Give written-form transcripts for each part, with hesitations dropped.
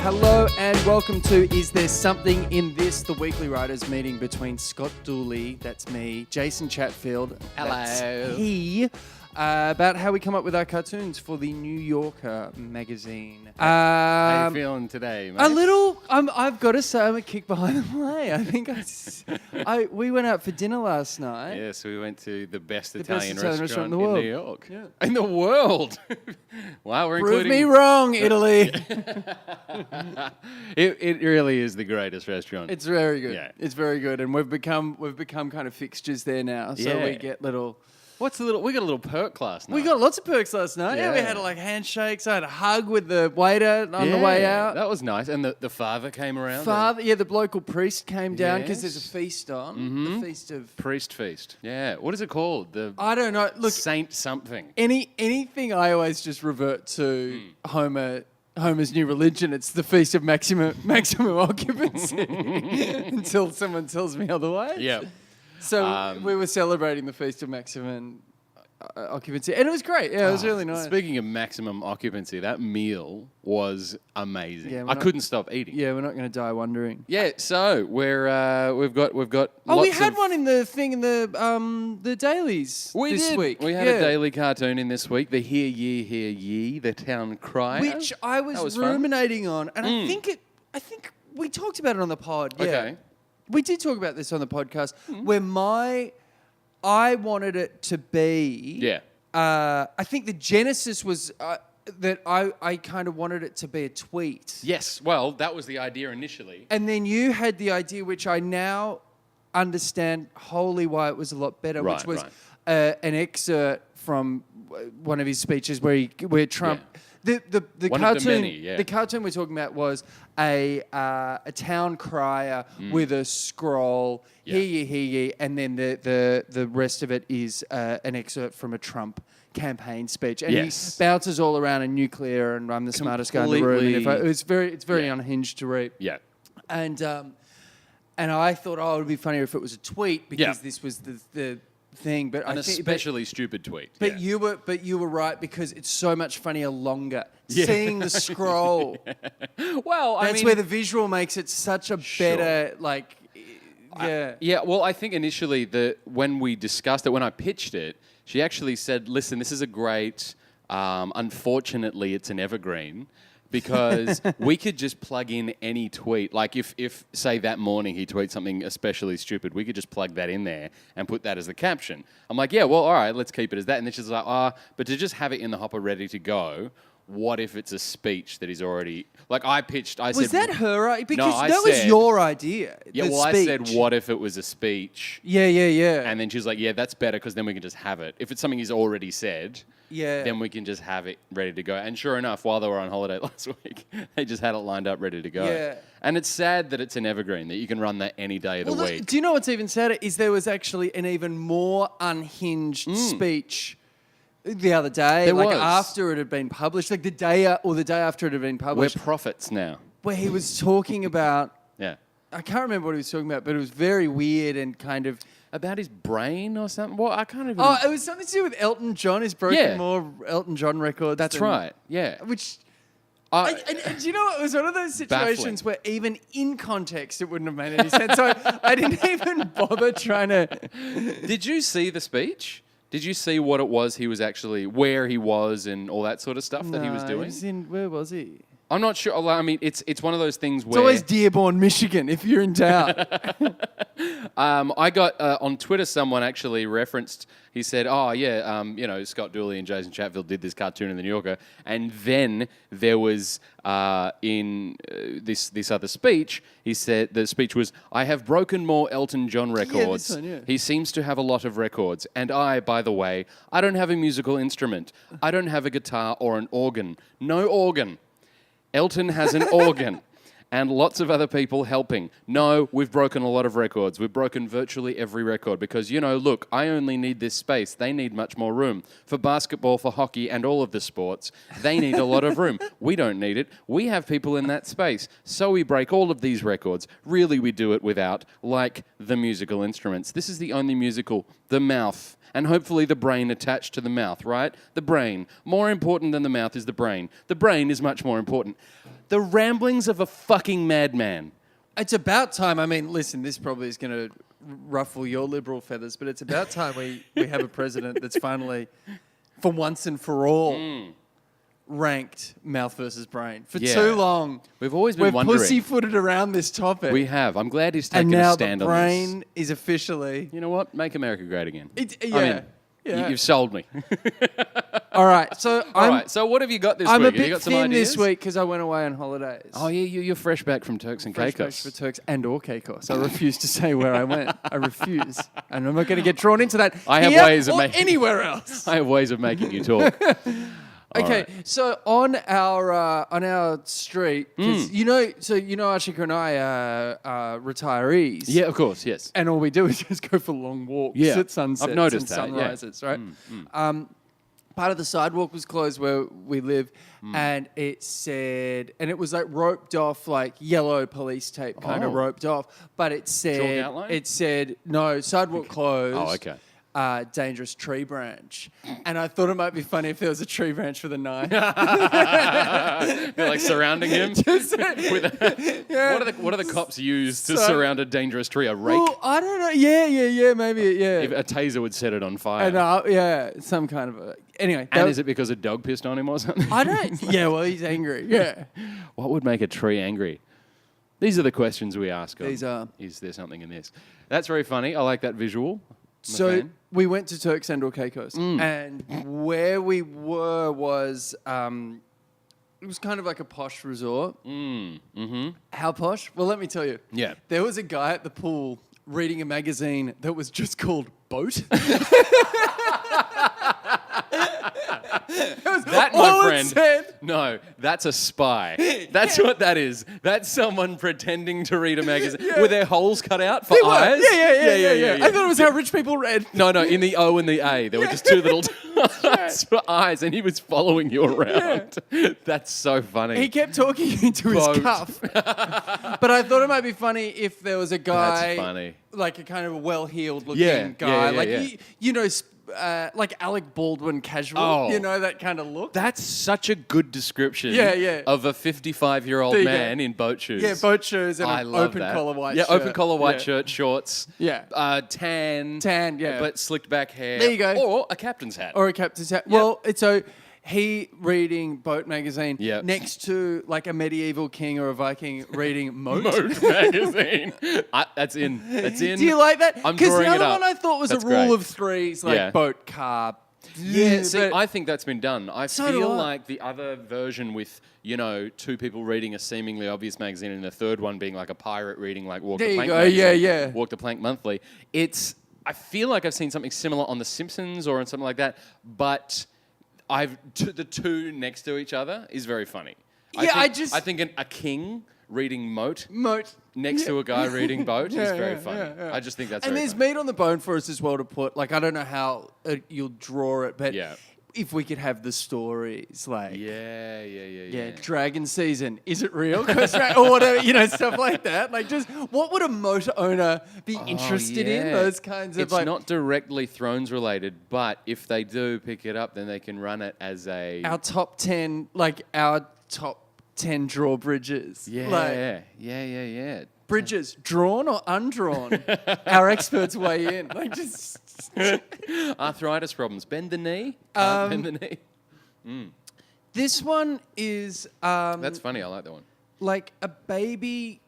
Hello and welcome to Is There Something in This, the weekly writers meeting between Scott Dooley, that's me, Jason Chatfield, that's he, about how we come up with our cartoons for the New Yorker magazine. How you feeling today, mate? A little. I've got to say, I'm a kick behind the play. I think we went out for dinner last night. Yes, we went to the best The Italian best Italian restaurant in the in world. New York. Yeah. In the world. Wow, we're Prove including... me wrong, Italy. It really is the greatest restaurant. It's very good. Yeah. It's very good, and we've become kind of fixtures there now. So Yeah. we get little. We got a little perk last night. We got lots of perks last night. Yeah, we Yeah. had like handshakes. I had a hug with the waiter on the way out. That was nice. And the father came around. The local priest came down because there's a Yes. feast on. Mhm. The feast of... Priest feast. Yeah. What is it called? The I don't know. Look, Saint something. anything I always just revert to Homer's new religion. It's the feast of maximum occupancy until someone tells me otherwise. Yeah. So we were celebrating the feast of maximum occupancy, and it was great. Yeah, it was really nice. Speaking of maximum occupancy, that meal was amazing. Yeah, I couldn't stop eating. Yeah, we're not going to die wondering. Yeah, so we've got. Oh, we lots had of- one in the dailies this week. We had a daily cartoon in this week. The Hear Ye, the town crier, which I That was was fun. ruminating on, and I think we talked about it on the pod. Yeah. Okay. We did talk about this on the podcast, where I wanted it to be. Yeah. I think the genesis was that I kind of wanted it to be a tweet. Yes. Well, that was the idea initially. And then you had the idea, which I now understand wholly why it was a lot better, Right, which was right. an excerpt from one of his speeches where Trump. Yeah. The One of the cartoon, many, yeah. the cartoon we're talking about was a town crier with a scroll, Yeah. hear ye, and then the rest of it is an excerpt from a Trump campaign speech, and Yes. he bounces all around in nuclear, and I'm the smartest guy in the room. And it's very unhinged to read. Yeah. And I thought, it would be funnier if it was a tweet because Yeah. this was the thing. But An I think, especially stupid tweet. but yeah. you were right because it's so much funnier longer. Yeah. Seeing the scroll. Well, That's where the visual makes it such a better Yeah, well, I think initially when we discussed it, when I pitched it, she actually said, listen, this is a great, unfortunately, it's an evergreen, because we could just plug in any tweet. Like if, say, that morning he tweets something especially stupid, we could just plug that in there and put that as the caption. I'm like, yeah, well, all right, let's keep it as that. And then she's like, but to just have it in the hopper ready to go, what if it's a speech that he's already... Like I said... Was that her idea? Because No, I that was said- your idea. Yeah, the well, speech. I said, what if it was a speech? Yeah. And then she's like, yeah, that's better because then we can just have it. If it's something he's already said, Yeah. then we can just have it ready to go. And sure enough, while they were on holiday last week, they just had it lined up ready to go. Yeah. And it's sad that it's an evergreen, that you can run that any day of the week. Do you know what's even sadder? Is there was actually an even more unhinged speech the other day, There like was. after it had been published, like the day after it had been We're published, prophets now. where he was talking about... Yeah. I can't remember what he was talking about, but it was very weird and kind of... About his brain or something? Well, I can't even... Oh, it was something to do with Elton John. He's broken more Elton John records. That's right, yeah. Which... I- and do you know what? It was one of those situations Baffling. where even in context it wouldn't have made any sense. So I didn't even bother trying to... Did you see the speech? Did you see what it was he was actually... Where he was and all that sort of stuff that he was doing? Where was he? I'm not sure. I mean, it's one of those things It's where... always Dearborn, Michigan, if you're in doubt. I got on Twitter. Someone actually referenced. He said, "Oh yeah, Scott Dooley and Jason Chatfield did this cartoon in the New Yorker." And then there was in this other speech. He said the speech was, "I have broken more Elton John records. this one, yeah. He seems to have a lot of records. And I, by the way, I don't have a musical instrument. I don't have a guitar or an organ. No organ. Elton has an organ." And lots of other people helping. No, we've broken a lot of records. We've broken virtually every record because, look, I only need this space. They need much more room. For basketball, for hockey, and all of the sports, they need a lot of room. We don't need it. We have people in that space. So we break all of these records. Really, we do it without, like, the musical instruments. This is the only musical, the mouth. And hopefully the brain attached to the mouth, right? The brain. More important than the mouth is the brain. The brain is much more important. The ramblings of a fucking madman. It's about time. I mean, listen, this probably is going to ruffle your liberal feathers, but it's about time we have a president that's finally, for once and for all, ranked mouth versus brain. For too long, we've always been wondering. We've pussyfooted around this topic. We have. I'm glad he's taken and now a stand the on this. brain is officially... You know what? Make America great again. Yeah. You've sold me. All right. So So what have you got this I'm week? a bit you got some thin ideas? this week because I went away on holidays. Oh, yeah, you're fresh back from Turks and Fresh Caicos. back for Turks and or Caicos. I refuse to say where I went. I refuse. And I'm not going to get drawn into that I have here ways of or making- anywhere else. I have ways of making you talk. Okay, right. so on our street, 'cause you know Ashika and I are retirees. Yeah, of course, yes. And all we do is just go for long walks Yeah, at sunsets I've noticed and that, yeah. sunrises, right? Part of the sidewalk was closed where we live, and it said, and it was like roped off, like yellow police tape kind of roped off, but it said, outline? No, sidewalk closed. Oh, okay. Dangerous tree branch. And I thought it might be funny if there was a tree branch with a knife. They're like surrounding him. What are the cops use to surround a dangerous tree? A rake? Well, I don't know. Yeah, maybe, yeah. If a taser would set it on fire. And, some kind of anyway. And is it because a dog pissed on him or something? I don't. Yeah, well, he's angry. Yeah. What would make a tree angry? These are the questions we ask. These are. Is there something in this? That's very funny. I like that visual. So we went to Turks and Caicos, and where we were was it was kind of like a posh resort. How posh? Well, let me tell you. Yeah. There was a guy at the pool reading a magazine that was just called Boat. That, my friend, no, that's a spy. That's what that is. That's someone pretending to read a magazine. Were there holes cut out for eyes? Yeah. I thought it was how rich people read. No, in the O and the A, there were just two little dots for eyes, and he was following you around. That's so funny. He kept talking into his cuff. But I thought it might be funny if there was a guy, That's funny. like a kind of a well-heeled looking guy, Yeah. Like Alec Baldwin casual, that kind of look. That's such a good description of a 55-year-old man in boat shoes. Yeah, boat shoes and an open collar white shirt. Yeah, open collar white shirt, shorts. Yeah. Tan, but slicked back hair. There you go. Or a captain's hat. Or a captain's hat. Well, it's so he reading Boat magazine next to like a medieval king or a Viking reading Moat. Moat magazine. That's in. Do you like that? I'm Because the drawing it other up. one I thought was That's a rule great. of threes, like boat, car. Yeah, see, but I think that's been done. I So do feel I. like the other version with, two people reading a seemingly obvious magazine and the third one being like a pirate reading like Walk There the you Plank go, magazine, yeah. Walk the Plank Monthly. I feel like I've seen something similar on The Simpsons or on something like that, but the two next to each other is very funny. I think a king reading Moat next to a guy reading Boat is very funny. yeah. I just think that's And very there's funny. meat on the bone for us as well to put. Like, I don't know how you'll draw it, but if we could have the stories, like... Yeah. Dragon season, is it real? Or whatever, stuff like that. Like, just what would a motor owner be interested in? Those kinds of It's not directly Thrones related, but if they do pick it up, then they can run it as our top 10 drawbridges. Yeah. Bridges, drawn or undrawn? Our experts weigh in. Like, just... Arthritis problems. Bend the knee. Can't bend the knee. This one is... That's funny. I like that one. like a baby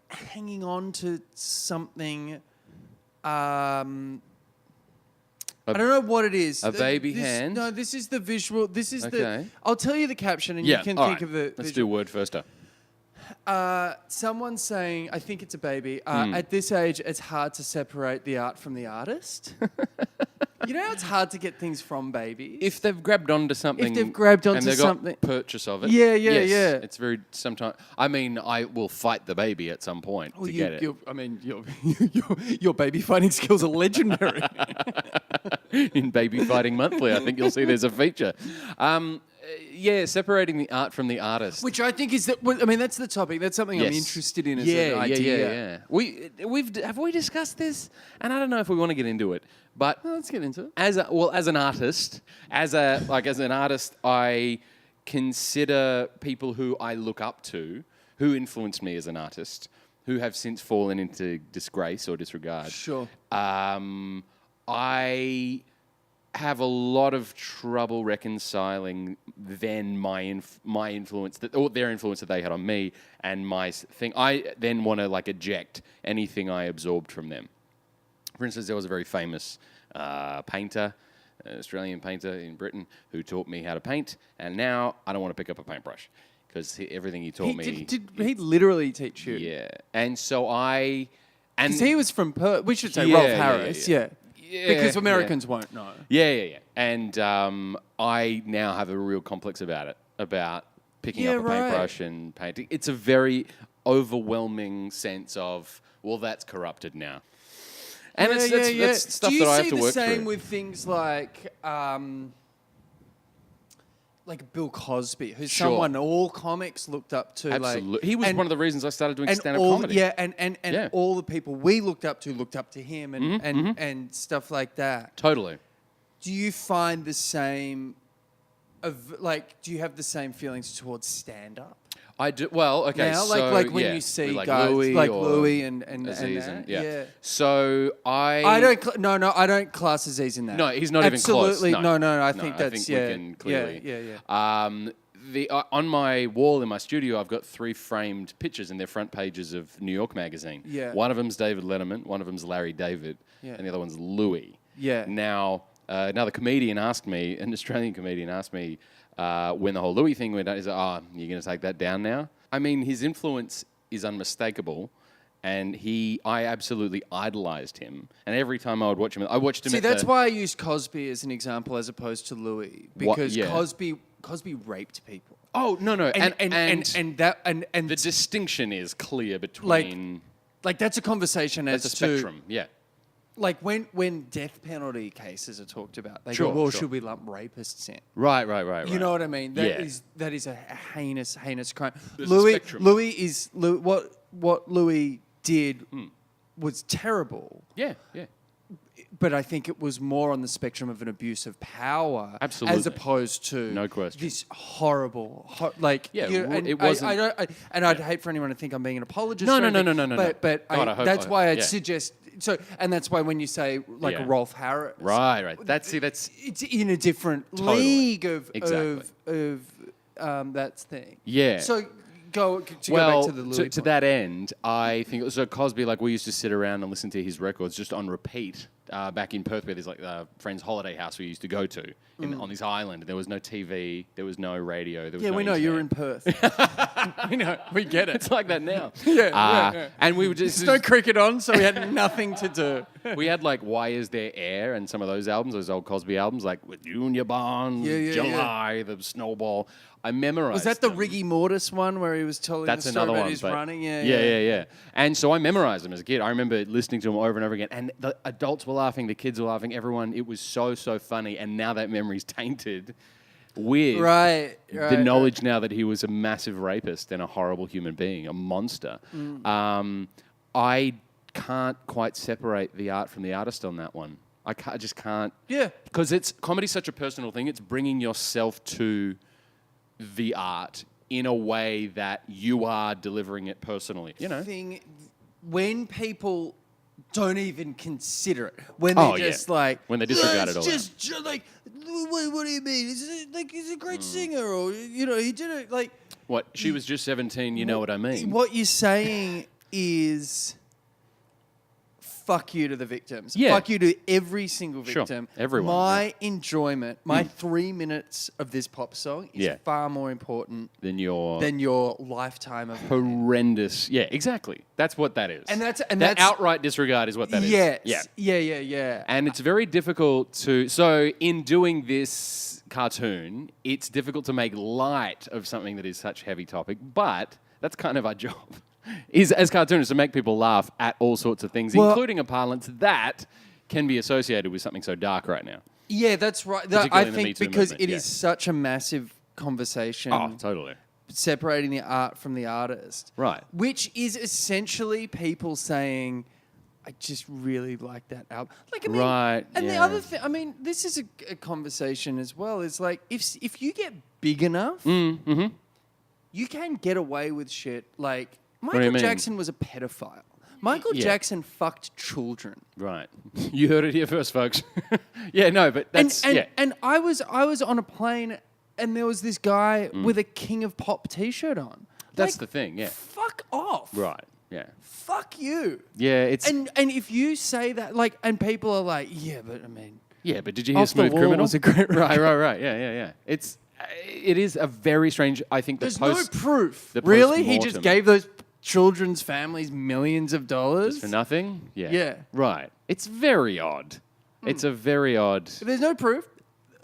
hanging on to something. I don't know what it is. A baby hand? No, this is the visual. This is Okay. I'll tell you the caption and you can think of the Let's do word first. Someone saying, I think it's a baby, at this age, it's hard to separate the art from the artist. You know how it's hard to get things from babies? If they've grabbed onto something. If they've grabbed onto and they've something. got purchase of it. Yeah. It's very, sometimes, I mean, I will fight the baby at some point to get it. Your baby fighting skills are legendary. In Baby Fighting Monthly, I think you'll see there's a feature. Separating the art from the artist. Which I think is that's the topic. That's something I'm interested in as an idea. Have we discussed this? And I don't know if we want to get into it, but let's get into it. As an artist, I consider people who I look up to, who influenced me as an artist, who have since fallen into disgrace or disregard. Sure. I have a lot of trouble reconciling then my influence or their influence that they had on me and my thing. I then want to like eject anything I absorbed from them. For instance, there was a very famous painter, an Australian painter in Britain, who taught me how to paint, and now I don't want to pick up a paintbrush because everything he taught me. Did he literally teach you? Yeah, and so I. Because he was from Perth. We should say Rolf Harris. Yeah. Because Americans won't know. Yeah. And I now have a real complex about it, about picking up a paintbrush and painting. It's a very overwhelming sense of, well, that's corrupted now. And it's stuff that I have to work through. Do you see the same with things like Bill Cosby, who's someone all comics looked up to? Absolutely. He was one of the reasons I started doing stand-up comedy. Yeah, and all the people we looked up to him and stuff like that. Totally. Do you find the same do you have the same feelings towards stand-up? I do. Well, okay. Now, so like when you see guys like Louis and Aziz that. Yeah. So I don't class Aziz in that. No, he's not even close. Absolutely. No. I think that's we can clearly. Yeah. On my wall in my studio, I've got 3 framed pictures, and they're front pages of New York Magazine. Yeah. One of them's David Letterman, one of them's Larry David, and the other one's Louis. Yeah. Now, another comedian asked me, an Australian comedian asked me, when the whole Louis thing went down, he's like, you're going to take that down now? I mean, his influence is unmistakable, and I absolutely idolized him. And every time I would watch him, I watched him. See, that's why I used Cosby as an example as opposed to Louis, because Cosby raped people. Oh no, and the distinction is clear between like that's a conversation as a spectrum, yeah. Like when death penalty cases are talked about, they Sure, go, well, sure. should we lump rapists in? Right. You know what I mean? That Yeah. is a heinous crime. There's a spectrum. What Louis did was terrible. Yeah. But I think it was more on the spectrum of an abuse of power, Absolutely. as opposed to No question. this horrible, it wasn't. I'd hate for anyone to think I'm being an apologist. No. But God, I hope that's why I'd yeah. suggest. So, and that's why when you say Yeah. Rolf Harris, Right. That's it's in a different Totally. league of Exactly. that thing. Yeah. So go back to the Louis to point. that end, I think so. Cosby, like we used to sit around and listen to his records just on repeat. Back in Perth, where there's like a friend's holiday house we used to go to on this island. There was no TV, there was no radio. There was no we know internet. you're in Perth. We know, we get it. It's like that now. Yeah. And we were just There's no cricket on, so we had nothing to do. we had like Why Is There Air and some of those albums, those old Cosby albums, like with Junior Barnes, July, the Snowball. I memorized. Was that the them. Riggy Mortis one where he was telling That's the story another about one, his but running? Yeah. And so I memorized them as a kid. I remember listening to them over and over again. And the adults were laughing, the kids were laughing, everyone. It was so funny. And now that memory's tainted with the knowledge now that he was a massive rapist and a horrible human being, a monster. I can't quite separate the art from the artist on that one. I just can't. Yeah. Because comedy's such a personal thing. It's bringing yourself to the art in a way that you are delivering it personally. You know, when people don't even consider it, when they're just like, when they disregard it all. Just like, what do you mean? He's a great singer, or he did it like. What? She was just 17. You know what I mean? What you're saying is. Fuck you to the victims. Yeah. Fuck you to every single victim. Sure. Everyone. My enjoyment, my 3 minutes of this pop song is far more important than your lifetime of horrendous. Yeah, exactly. That's what that is. And that's outright disregard is what that is. Yes. Yeah. And it's very difficult to. So in doing this cartoon, it's difficult to make light of something that is such a heavy topic, but that's kind of our job. Is as cartoonists to make people laugh at all sorts of things, including a parlance that can be associated with something so dark right now. Yeah, that's right. I think because it is such a massive conversation. Oh, totally. Separating the art from the artist. Right. Which is essentially people saying, I just really like that album. Like, I mean, Right, And the yeah. other thing, I mean, this is a conversation as well. Is like if you get big enough, you can get away with shit. Like do you Michael mean? Jackson was a pedophile. Michael Yeah. Jackson fucked children. Right. You heard it here first, folks. Yeah, no, but that's And I was on a plane, and there was this guy with a King of Pop T-shirt on. That's Like, the thing. Yeah. Fuck off. Right. Yeah. Fuck you. Yeah. It's And if you say that, like, and people are like, yeah, but I mean, yeah. But did you hear Off the Smooth Wall Criminal? was a great Right. Yeah. It is a very strange. I think there's the no proof. the Really, he just post-mortem- gave those children's families millions of dollars for nothing. Yeah. Yeah. Right. It's very odd. It's a very odd. If there's no proof,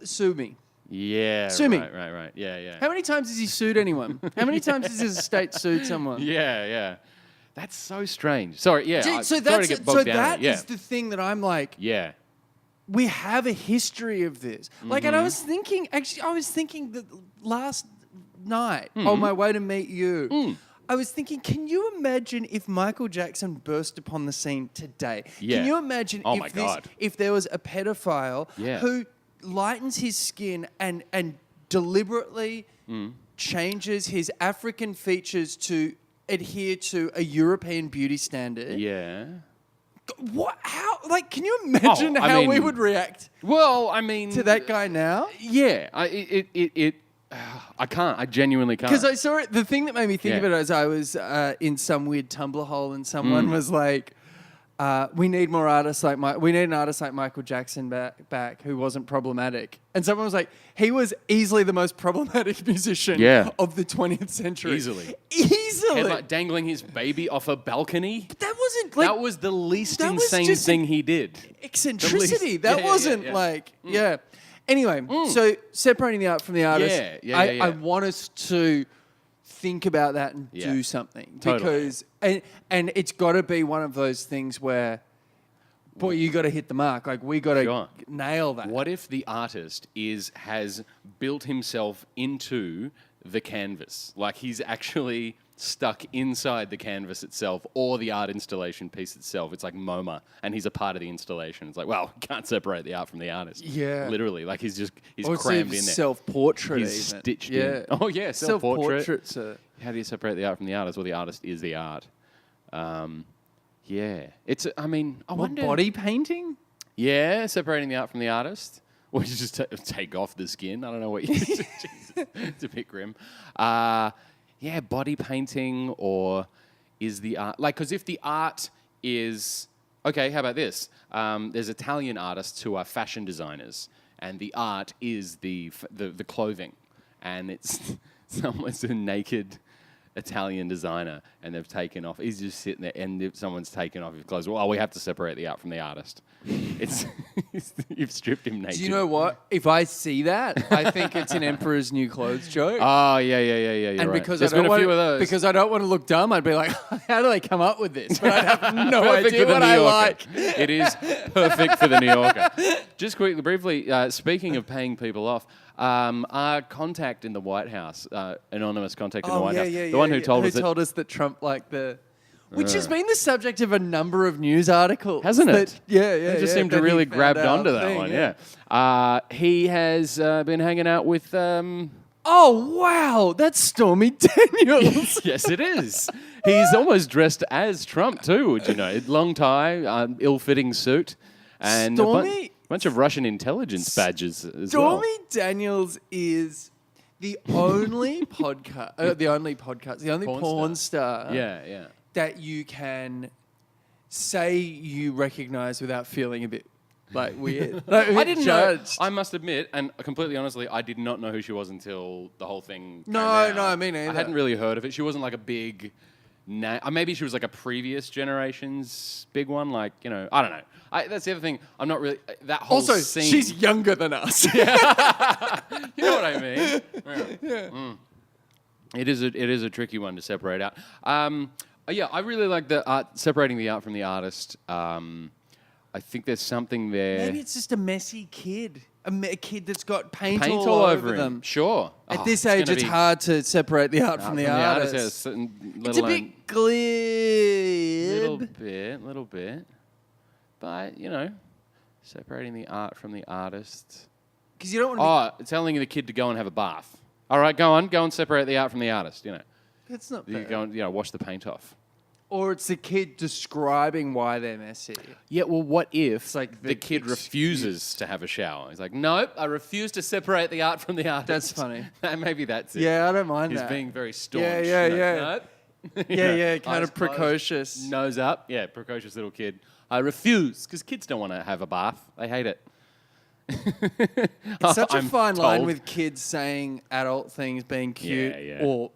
sue me. Yeah. Sue me. Right. Yeah. How many times has he sued anyone? How many times has his estate sued someone? Yeah. That's so strange. Sorry. Yeah. So sorry that's to get bogged down that in it. is the thing that I'm like. Yeah. We have a history of this. Like, and I Mm-hmm. was thinking that last night Mm-hmm. on my way to meet you, Mm. I was thinking, can you imagine if Michael Jackson burst upon the scene today? Yeah. Can you imagine Oh my God. if there was a pedophile Yeah. who lightens his skin and deliberately Mm. changes his African features to adhere to a European beauty standard? Yeah. What? How? Like, can you imagine I how we mean- would react Well, I mean, to that guy now? Yeah. I can't. I genuinely can't. Because I saw it. The thing that made me think Yeah. of it is I was in some weird Tumblr hole and someone was like, "We need more artists like we need an artist like Michael Jackson back who wasn't problematic." And someone was like, "He was easily the most problematic musician Yeah. of the 20th century." Easily. Easily. Dangling his baby off a balcony. That wasn't like That was the least that was insane just thing he did. eccentricity. least- That yeah, wasn't yeah. like Anyway, so separating the art from the artist, Yeah. I want us to think about that and Yeah. do something Totally. because and it's got to be one of those things where, boy, you got to hit the mark. Like we got to Sure. nail that. What if the artist has built himself into the canvas? Like he's actually stuck inside the canvas itself or the art installation piece itself. It's like MoMA, and he's a part of the installation. It's like, well, can't separate the art from the artist. Yeah. Literally. Like he's Or crammed in there. self-portrait. He's even. stitched yeah. in. Oh, yeah, self-portrait. Self-portraits are... How do you separate the art from the artist? Well, the artist is the art. Yeah. It's, I mean, I What, wonder... body painting? Yeah, separating the art from the artist. Or you just take off the skin. I don't know what you do. Jesus, it's a bit grim. Yeah, body painting, or is the art... Like, because if the art is... Okay, how about this? There's Italian artists who are fashion designers, and the art is the clothing. And it's someone's a naked Italian designer, and they've taken off... He's just sitting there, and if someone's taken off his clothes, well, we have to separate the art from the artist. It's you've stripped him naked. Do you know what? If I see that, I think it's an Emperor's New Clothes joke. Oh, yeah. You're And right. because There's I don't been a want few of those. because I don't want to look dumb, I'd be like, how do they come up with this? But I'd have no Perfect idea for the what New I Yorker. like. It is perfect for the New Yorker. Just quickly, briefly, speaking of paying people off, our contact in the White House, anonymous contact in the White House, the one who told us that Trump liked the... Which has been the subject of a number of news articles. Hasn't it? Yeah. They just seem to that he really found grabbed out onto that thing, one, yeah. He has been hanging out with... Oh, wow. That's Stormy Daniels. Yes, it is. He's almost dressed as Trump too, would you know? Long tie, ill-fitting suit, and Stormy- a bunch of Russian intelligence badges as well. Stormy Daniels is the only the only porn star Yeah. that you can say you recognize without feeling a bit like weird. I didn't know. judged. I must admit, and completely honestly, I did not know who she was until the whole thing came No, out. no, me neither. I hadn't really heard of it. She wasn't like a big... maybe she was like a previous generation's big one. Like, you know, I don't know. That's the other thing. I'm not really... That whole Also, scene... she's younger than us. You know what I mean? Yeah. It is a tricky one to separate out. Yeah, I really like the art, separating the art from the artist. I think there's something there. Maybe it's just a messy kid. A kid that's got paint Paint all over over him. them. Sure. At this age, it's hard to separate the art from the artist. yes, let It's a alone- bit glib. Little bit. by, separating the art from the artist. Because you don't want to Telling the kid to go and have a bath. All right, go and separate the art from the artist, That's not You fair. go and, wash the paint off. Or it's the kid describing why they're messy. Yeah, well, what if It's like the kid refuses to have a shower? He's like, nope, I refuse to separate the art from the artist. That's funny. Maybe that's it. Yeah, I don't mind He's that. being very staunch. Yeah. Nope. Yeah, kind eyes of precocious. closed, nose up. Yeah, precocious little kid. I refuse, because kids don't want to have a bath. They hate it. It's such a I'm fine line told. with kids saying adult things being cute Yeah. or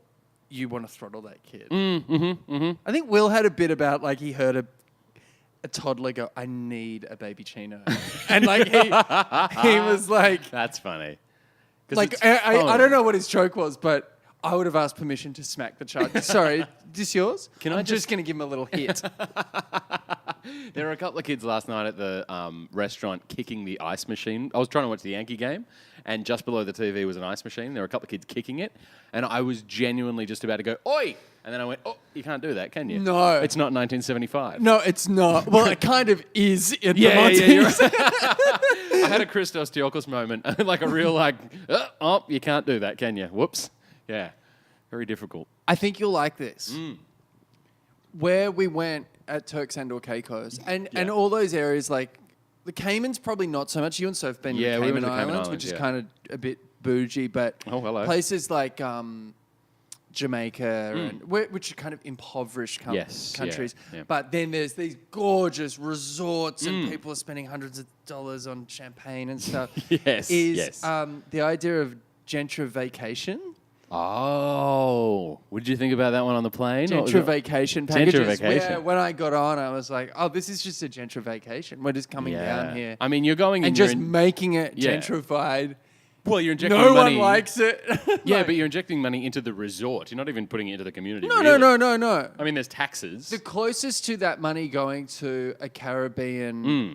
you want to throttle that kid. I think Will had a bit about like he heard a toddler go, I need a baby chino. And like he was like, That's funny. 'Cause like it's I don't fun. know what his joke was, but I would have asked permission to smack the child. Sorry, this yours? Can I I'm just just- going to give him a little hit. There were a couple of kids last night at the restaurant kicking the ice machine. I was trying to watch the Yankee game, and just below the TV was an ice machine. There were a couple of kids kicking it, and I was genuinely just about to go, oi! And then I went, oh, you can't do that, can you? No. It's not 1975. No, it's not. Well, it kind of is at the Yeah, Monty. you're right. I had a Christos Diokos moment, like a real you can't do that, can you? Whoops. Yeah, very difficult. I think you'll like this. Where we went at Turks and or Caicos, and all those areas, like the Caymans, probably not so much. You and Soph have been to Yeah, the we Cayman went to Cayman Islands, Islands, which is yeah. kind of a bit bougie, but Oh, hello. places like Jamaica, and which are kind of impoverished Yes, yeah, countries. yeah. But then there's these gorgeous resorts, and people are spending hundreds of dollars on champagne and stuff. Yes, yes. The idea of gentrification. Oh, what did you think about that one on the plane? What was it? Gentrification packages. Gentrification. Where when I got on, I was like, oh, this is just a gentrification. We're just coming down here I mean, you're going and you're just making it Yeah. gentrified. well, you're injecting No money. one likes it. Yeah, Like, but you're injecting money into the resort. You're not even putting it into the community. no. I mean, there's taxes. The closest to that money going to a Caribbean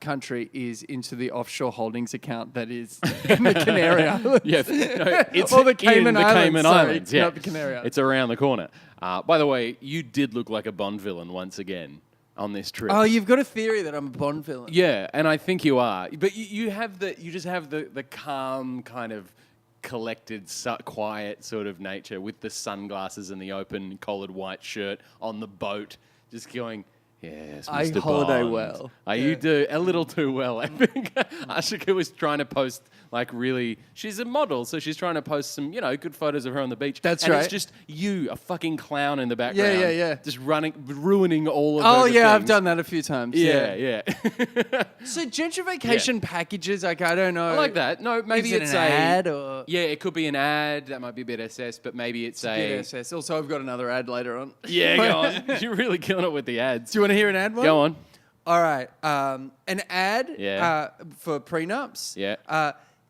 country is into the offshore holdings account that is in the Canary Islands. Yeah, no, it's Or the in Cayman the Islands, Cayman sorry, Islands. Yeah, not the Canary Islands. It's around the corner. By the way, you did look like a Bond villain once again on this trip. Oh, you've got a theory that I'm a Bond villain. Yeah, and I think you are. But you just have the calm kind of collected, quiet sort of nature with the sunglasses and the open collared white shirt on the boat, just going. Yes, Mr. I holiday Bond. well. You do a little too well, I think. Ashika was trying to post, she's a model, so she's trying to post some, good photos of her on the beach. That's and right. It's just you, a fucking clown in the background. Yeah. Just ruining all of Oh, her yeah, I've things. done that a few times. Yeah. So gentrification packages, like, I don't know. I like that. No, maybe Is it it's an ad or? Yeah, it could be an ad. That might be a bit SS, but maybe it's a... BSS. Also, I've got another ad later on. Yeah, go on. You're really killing it with the ads. Do you want to hear an ad one? Go on. All right. An ad Yeah. for prenups. Yeah.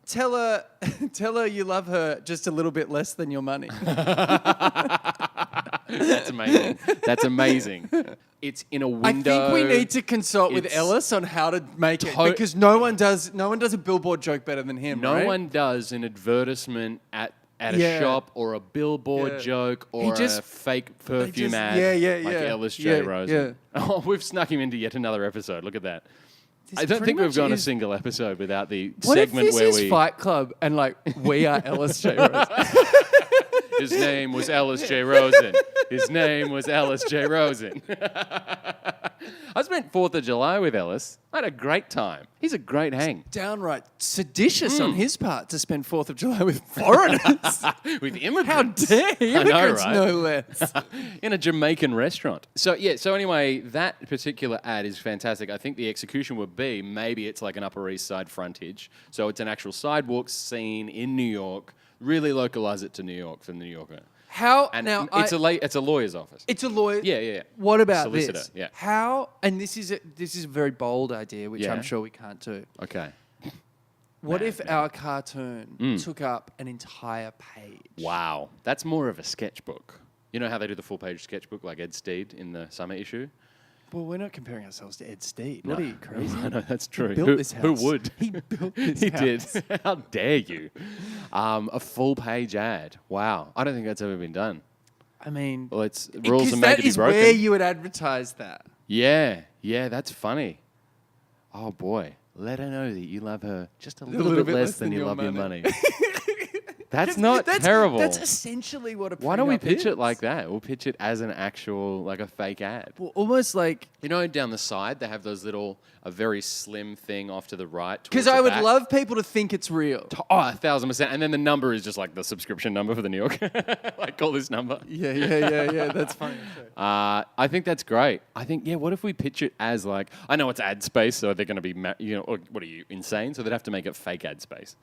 Tell her you love her just a little bit less than your money. That's amazing. That's amazing. It's in a I window. think we need to consult with It's Ellis on how to make it because no one does a billboard joke better than him. No right? one does an advertisement at a Yeah. shop or a billboard Yeah. joke or just- a fake perfume just- ad like yeah. Ellis J. Yeah, Rosen. Oh, we've snuck him into yet another episode. Look at that. I don't pretty think we've much gone a is- single episode without the What segment if this where is we... Fight Club and like we are Ellis J. Rose? His name was Ellis J. Rosen. His name was Ellis J. Rosen. I spent 4th of July with Ellis. I had a great time. He's a great hang. Downright seditious on his part to spend 4th of July with foreigners. With immigrants. How dare immigrants, right? no less. In a Jamaican restaurant. So anyway, that particular ad is fantastic. I think the execution would be maybe it's like an Upper East Side frontage. So it's an actual sidewalk scene in New York. Really localize it to New York for the New Yorker. How And now? it's a lawyer's office. It's a lawyer. Yeah. What about Solicitor, this? yeah. How? And this is a very bold idea, which Yeah. I'm sure we can't do. Okay. What Man, if our cartoon took up an entire page? Wow. That's more of a sketchbook. You know how they do the full-page sketchbook like Ed Steed in the summer issue? Well, we're not comparing ourselves to Ed Steed. What are you crazy? I know, that's true. He built this house. Who would? He built this He house. did. How dare you? A full-page ad. Wow. I don't think that's ever been done. I mean, Well, it's rules because are made that to be is broken. where you would advertise that. Yeah, that's funny. Oh boy, let her know that you love her just a little bit less than you love your money. That's not terrible. That's essentially what a prenup Why don't we pitch is. it like that? We'll pitch it as an actual, like a fake ad. Well, almost like... You know, down the side, they have those a very slim thing off to the right. Because I would love people to think it's real. Oh, 1,000%. And then the number is just like the subscription number for the New York. Like, call this number. Yeah. That's funny. I think that's great. I think, what if we pitch it as like, I know it's ad space, so they're going to be, or what are you, insane? So they'd have to make it fake ad space.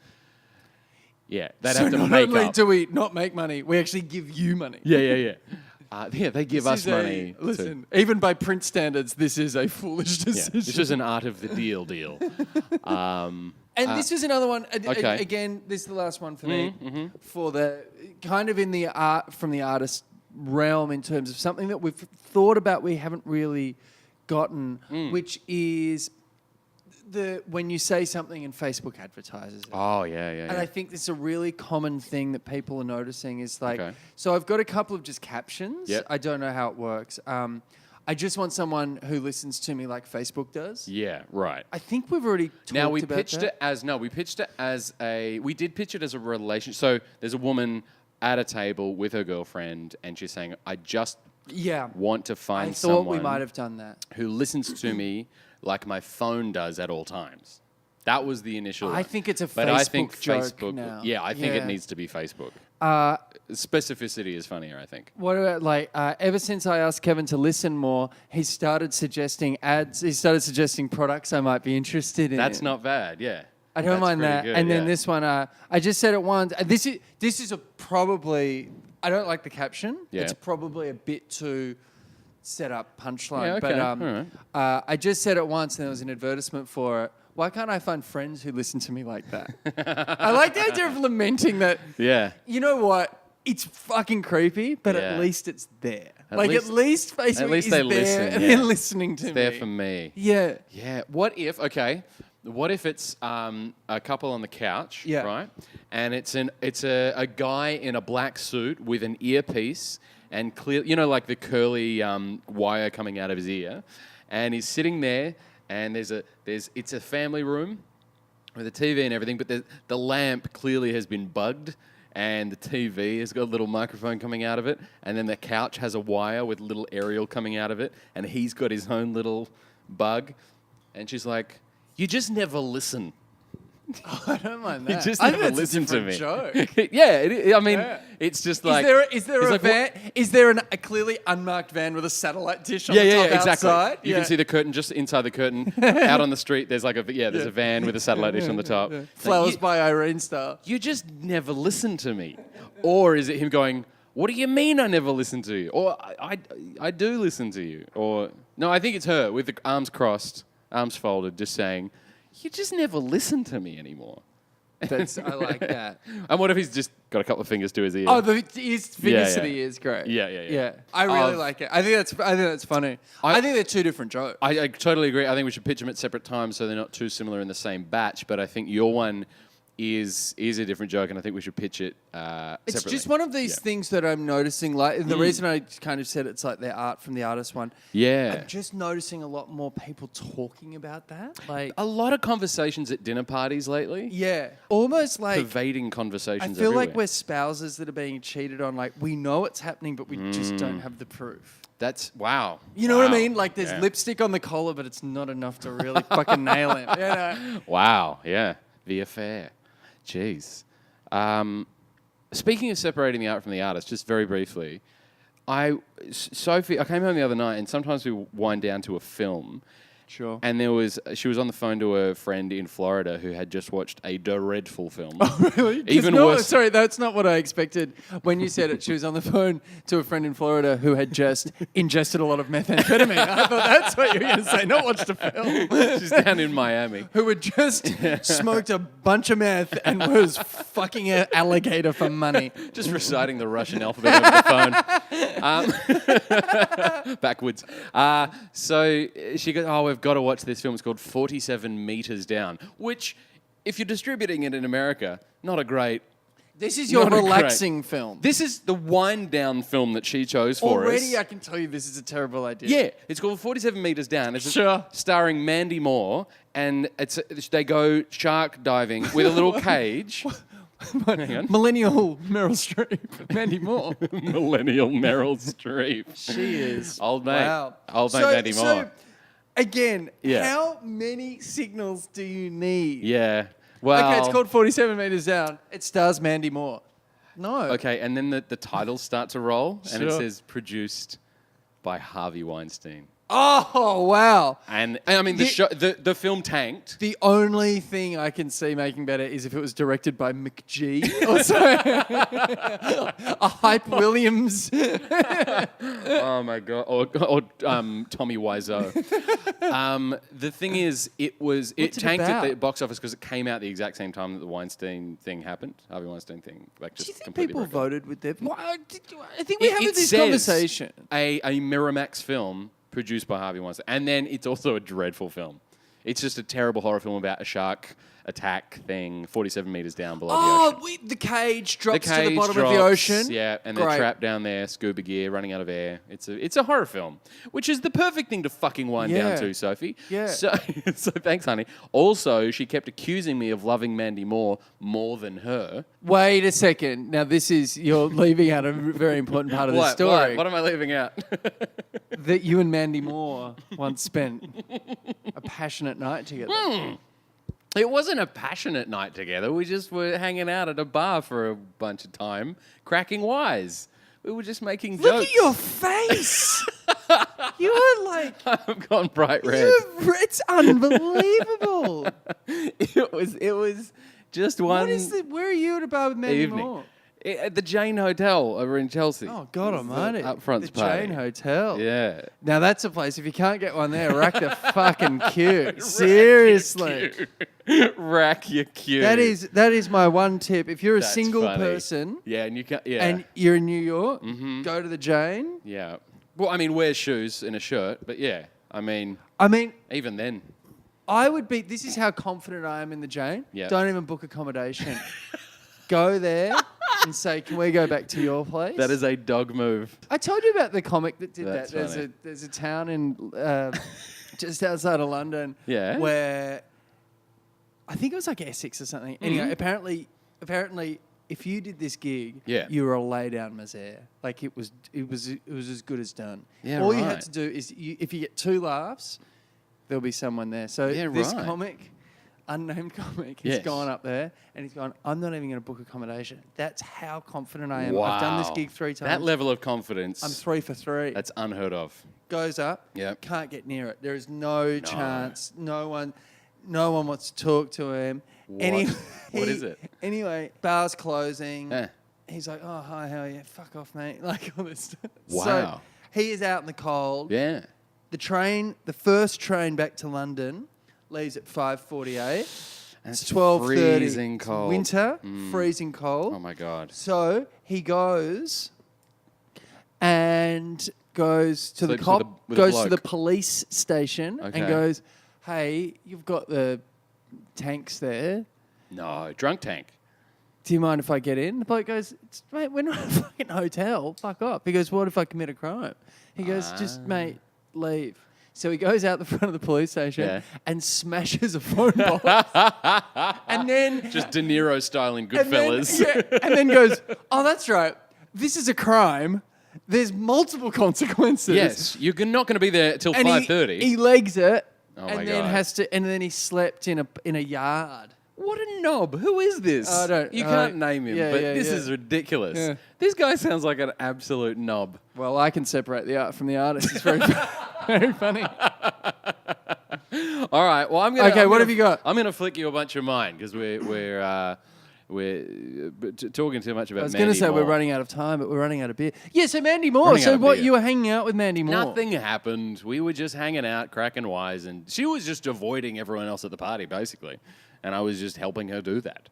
Yeah, they'd have to not make only up. do we not make money, we actually give you money. Yeah. They give us money. Listen, even by print standards, this is a foolish decision. Yeah, this is an art of the deal. And this is another one. Okay. Again, this is the last one for me. For the kind of in the art from the artist realm in terms of something that we've thought about, we haven't really gotten, which is when you say something and Facebook advertises it. Oh, yeah. And I think this is a really common thing that people are noticing is like, so I've got a couple of just captions. Yep. I don't know how it works. I just want someone who listens to me like Facebook does. Yeah, right. I think we've already talked about that. We pitched it as we did pitch it as a relationship. So there's a woman at a table with her girlfriend and she's saying, I just want to find someone. I thought we might have done that. Who listens to me like my phone does at all times. That was the initial. I think it's a but Facebook I think joke Facebook. now. Yeah, I think it needs to be Facebook. Specificity is funnier, I think. What about ever since I asked Kevin to listen more, he started suggesting ads. He started suggesting products I might be interested in. That's not bad. Yeah. I don't mind that. Good, and then this one, I just said it once. This is probably. I don't like the caption. Yeah. It's probably a bit too set up punchline. Yeah, okay. But I just said it once, and there was an advertisement for it. Why can't I find friends who listen to me like that? I like the idea of lamenting that. Yeah. You know what? It's fucking creepy, but at least it's there. At least Facebook is there listen, and they're listening to me. It's there for me. Yeah. Yeah. What if it's a couple on the couch, right? And it's a guy in a black suit with an earpiece and clear, like the curly wire coming out of his ear, and he's sitting there, and it's a family room with a TV and everything, but the lamp clearly has been bugged, and the TV has got a little microphone coming out of it, and then the couch has a wire with a little aerial coming out of it, and he's got his own little bug, and she's like, "You just never listen." Oh, I don't mind that. You just never listen to me. Joke. It's just like. Is there a clearly unmarked van with a satellite dish on the top exactly. outside? You can see the curtain just inside the curtain. Out on the street, there's there's a van with a satellite dish on the top. Yeah. Flowers by Irene Star. You just never listen to me. Or is it him going, "What do you mean I never listen to you?" Or I do listen to you. Or no, I think it's her with the arms crossed, arms folded, just saying, "You just never listen to me anymore." I like that. And what if he's just got a couple of fingers to his ear? Oh, his fingers to the ear is great. Yeah. I really like it. I think that's funny. I think they're two different jokes. I totally agree. I think we should pitch them at separate times so they're not too similar in the same batch. But I think your one is a different joke, and I think we should pitch it separately. It's just one of these things that I'm noticing. Like the reason I kind of said it's like their art from the artist one. Yeah, I'm just noticing a lot more people talking about that. Like a lot of conversations at dinner parties lately. Yeah, almost like pervading conversations. I feel everywhere. like we're spouses that are being cheated on. Like we know it's happening, but we just don't have the proof. That's wow. You know what I mean? Like there's lipstick on the collar, but it's not enough to really fucking nail it. You know? Wow. Yeah. The affair. Jeez. Speaking of separating the art from the artist, just very briefly, Sophie, I came home the other night, and sometimes we wind down to a film. Sure. And she was on the phone to a friend in Florida who had just watched a dreadful film. Oh, really? Even worse. Sorry, that's not what I expected. When you said it, she was on the phone to a friend in Florida who had just ingested a lot of methamphetamine. I thought that's what you were going to say, not watched a film. She's down in Miami. Who had just smoked a bunch of meth and was fucking an alligator for money. Just reciting the Russian alphabet over the phone. Backwards. So she goes, "Oh, we've got to watch this film. It's called 47 Meters Down," which, if you're distributing it in America, not a great This is your Not a great- relaxing film. This is the wind-down film that she chose for us. Already, I can tell you this is a terrible idea. Yeah, it's called 47 Meters Down. It's Sure. starring Mandy Moore, and they go shark diving with a little cage. Hang on. Millennial Meryl Streep, Mandy Moore. Millennial Meryl Streep. She is. Old mate. Wow. Old mate Mandy Moore. So, again, Yeah. how many signals do you need? Yeah. Well. Okay, it's called 47 Meters Down. It stars Mandy Moore. No. Okay, and then the titles start to roll, and it Sure. says produced by Harvey Weinstein. Oh, wow. And I mean, the film tanked. The only thing I can see making better is if it was directed by McG or so. A Hype Williams. Oh my god! Or Tommy Wiseau. The thing is, it What's tanked at the about? box office because it came out the exact same time that the Weinstein thing happened. Harvey Weinstein thing, like Do just you think completely people broke down. voted with their... I think we had It this says conversation. A Miramax film produced by Harvey Weinstein, and then it's also a dreadful film. It's just a terrible horror film about a shark attack thing 47 meters down below the ocean. The cage drops The cage to the bottom of the drops, ocean. Yeah, and they're Great. trapped down there, scuba gear, running out of air. It's a horror film, which is the perfect thing to fucking wind Yeah. down to, Sophie. Yeah. So thanks, honey. Also, she kept accusing me of loving Mandy Moore more than her. Wait a second. Now, you're leaving out a very important part of the story. What am I leaving out? That you and Mandy Moore once spent a passionate night together. It wasn't a passionate night together. We just were hanging out at a bar for a bunch of time, cracking wise. We were just making Look jokes. at your face. You are like... I've gone bright red. It's unbelievable. It was just one Where are you at a bar with Mandy evening. Moore? At the Jane Hotel over in Chelsea. Oh, God almighty. Upfronts the party. Jane Hotel. Yeah. Now, that's a place. If you can't get one there, rack the fucking queue. Seriously. Rack your queue. That is my one tip. If you're a That's single funny. person Yeah, and you can't. Yeah. and you're in New York, go to the Jane. yeah. Well, I mean, wear shoes and a shirt, but yeah. I mean, even then. I would be... This is how confident I am in the Jane. Yeah. Don't even book accommodation. Go there and say, can we go back to your place? That is a dog move. I told you about the comic that did That's that. funny. There's a town in just outside of London Yeah. where I think it was like Essex or something. Anyway, apparently, if you did this gig, Yeah. you were a lay down misère. Like it was as good as done. Yeah, All you right. had to do is if you get 2 laughs, there'll be someone there. So Yeah, this right. comic. Unnamed comic. Yes. He's gone up there and he's gone, I'm not even going to book accommodation. That's how confident I am. Wow. I've done this gig 3 times. That level of confidence. I'm 3 for 3. That's unheard of. Goes up. Yep. Can't get near it. There is no chance. No one wants to talk to him. What? What is it? Anyway, bar's closing. Eh. He's like, oh, hi, how are you? Fuck off, mate. Like all this stuff. Wow. So he is out in the cold. Yeah. The first train back to London leaves at 5:48. It's It's 12:30. freezing It's cold. winter, freezing cold. Oh my god. So he goes and goes to the Sleeps cop, with a goes to bloke. the police station Okay. and goes, hey, you've got the tanks there. No, drunk tank. Do you mind if I get in? The bloke goes, mate, we're not a fucking hotel. Fuck off. He goes, what if I commit a crime? He goes, just, mate, leave. So he goes out the front of the police station Yeah. and smashes a phone box. And then... Just De Niro style in and then- Goodfellas. yeah, and then goes, oh, that's right. This is a crime. There's multiple consequences. Yes, you're not going to be there till And 5:30. he legs it, Oh my and then God. and then he slept in a yard. What a knob! Who is this? I don't- You can't name him, yeah, but yeah, this yeah. is ridiculous. Yeah. This guy sounds like an absolute knob. Well, I can separate the art from the artist. It's very, very funny. All right. Well, I'm gonna. Okay, what have you got? I'm gonna flick you a bunch of mine because we're talking too much about. I was going to say Moore. we're running out of time, but we're running out of beer. Yeah, so Mandy Moore. Running out So of what? beer. You were hanging out with Mandy Moore? Nothing happened. We were just hanging out, cracking wise, and she was just avoiding everyone else at the party, basically. And I was just helping her do that.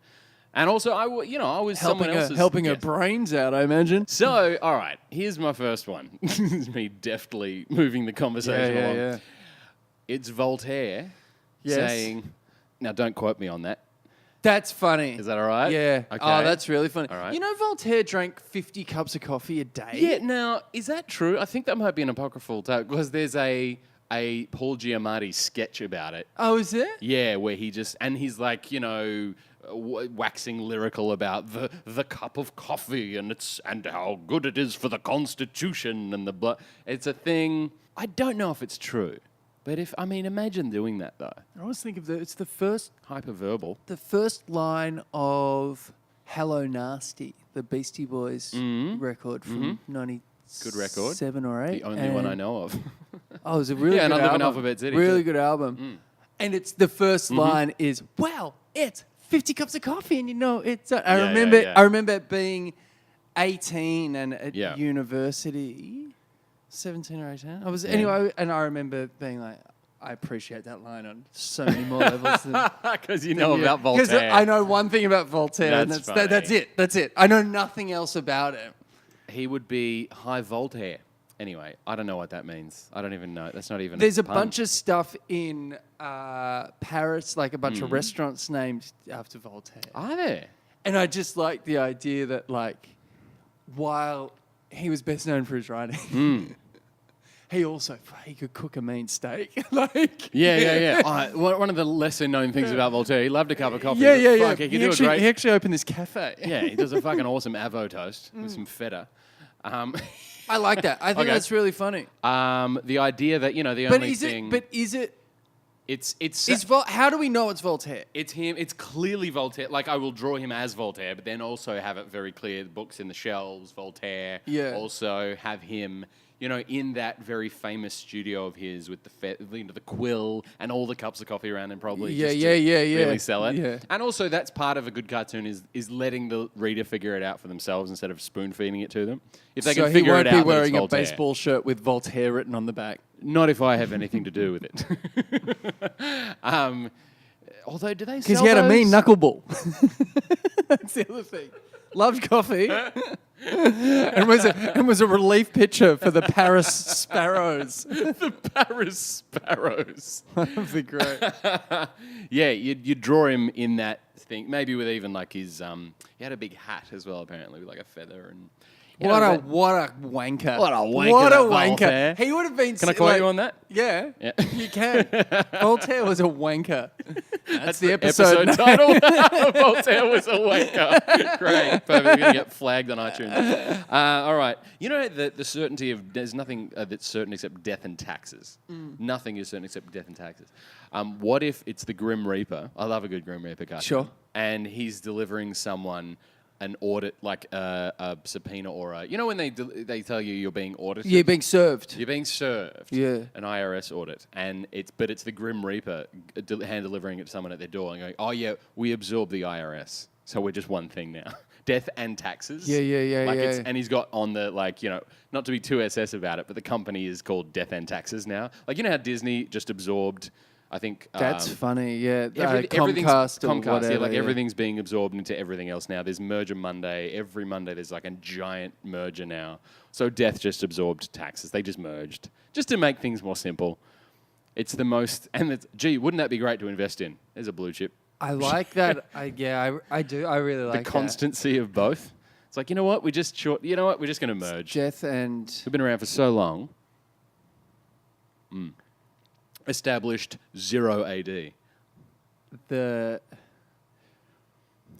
And also, I was someone else's helping her guest. brains out, I imagine. So, all right, here's my first one. This is me deftly moving the conversation along. yeah. It's Voltaire Yes. saying, now don't quote me on that. That's funny. Is that all right? Yeah. Okay. Oh, that's really funny. All right. You know, Voltaire drank 50 cups of coffee a day? Yeah, now, is that true? I think that might be an apocryphal tale because there's a Paul Giamatti sketch about it. Oh, is it? Yeah, where he's like, waxing lyrical about the cup of coffee and how good it is for the Constitution and the blood. It's a thing. I don't know if it's true, but imagine doing that though. I always think of it's the first Hyperverbal. The first line of Hello Nasty, the Beastie Boys record from 97 Good record. 7 or 8. The only one I know of. Oh, it was a really Yeah, good and I live in album. Alphabet City, Really too. good album. And it's the first line is, "Wow, it's 50 cups of coffee," and it's. I remember it being 18 and at university, 17 or 18. Anyway, and I remember being like, I appreciate that line on so many more levels than. Because you know about Voltaire. Because I know one thing about Voltaire, and that's it. That's it. I know nothing else about him. He would be high Voltaire. Anyway, I don't know what that means. I don't even know. That's not even. There's a pun. bunch of stuff in Paris, like a bunch of restaurants named after Voltaire. Are there? And I just like the idea that, like, while he was best known for his writing, he could cook a mean steak. Like, Yeah. One of the lesser known things about Voltaire, he loved a cup of coffee. Yeah. Fuck, he actually opened this cafe. Yeah, he does a fucking awesome avo toast with some feta. I like that. I think that's really funny. The idea that the only thing. Is it? It's How do we know it's Voltaire? It's him. It's clearly Voltaire. Like, I will draw him as Voltaire, but then also have it very clear. The books in the shelves, Voltaire. Yeah. Also have him, in that very famous studio of his with the quill and all the cups of coffee around him, probably. Yeah. Really sell it. Yeah. And also, that's part of a good cartoon is letting the reader figure it out for themselves instead of spoon feeding it to them. If they can figure it out, he won't be wearing then a it's Voltaire. baseball shirt with Voltaire written on the back. Not if I have anything to do with it. Although, do they sell Because he had a mean those? knuckleball. That's the other thing. Loved coffee. and was a relief pitcher for the Paris Sparrows. The Paris Sparrows. That would be great. Yeah, you'd draw him in that thing, maybe with even like his. He had a big hat as well, apparently, with like a feather and. What a wanker. What a wanker. What a that wanker. Voltaire. He would have been. Can I quote you on that? Yeah, Yeah. you can. Voltaire was a wanker. That's the Episode episode title. Voltaire was a wanker. Great. Perfect. We're going to get flagged on iTunes. All right. You know the certainty of there's nothing that's certain except death and taxes. Nothing is certain except death and taxes. What if it's the Grim Reaper? I love a good Grim Reaper cartoon. Sure. And he's delivering someone an audit, like a subpoena or when they tell you you're being audited. Yeah, being served. You're being served. Yeah. An IRS audit, and it's the Grim Reaper hand delivering it to someone at their door and going, "Oh yeah, we absorb the IRS, so we're just one thing now." Death and taxes. Yeah. And he's got on the not to be too SS about it, but the company is called Death and Taxes now. Like, how Disney just absorbed. I think That's funny, yeah. Everything's Comcast or whatever. Everything's being absorbed into everything else now. There's Merger Monday. Every Monday there's like a giant merger now. So Death just absorbed taxes. They just merged. Just to make things more simple. It's the most... And wouldn't that be great to invest in? There's a blue chip. I like that. I do. I really like the constancy of both. It's like, we're just going to merge. Death and... We've been around for so long. Established 0 AD.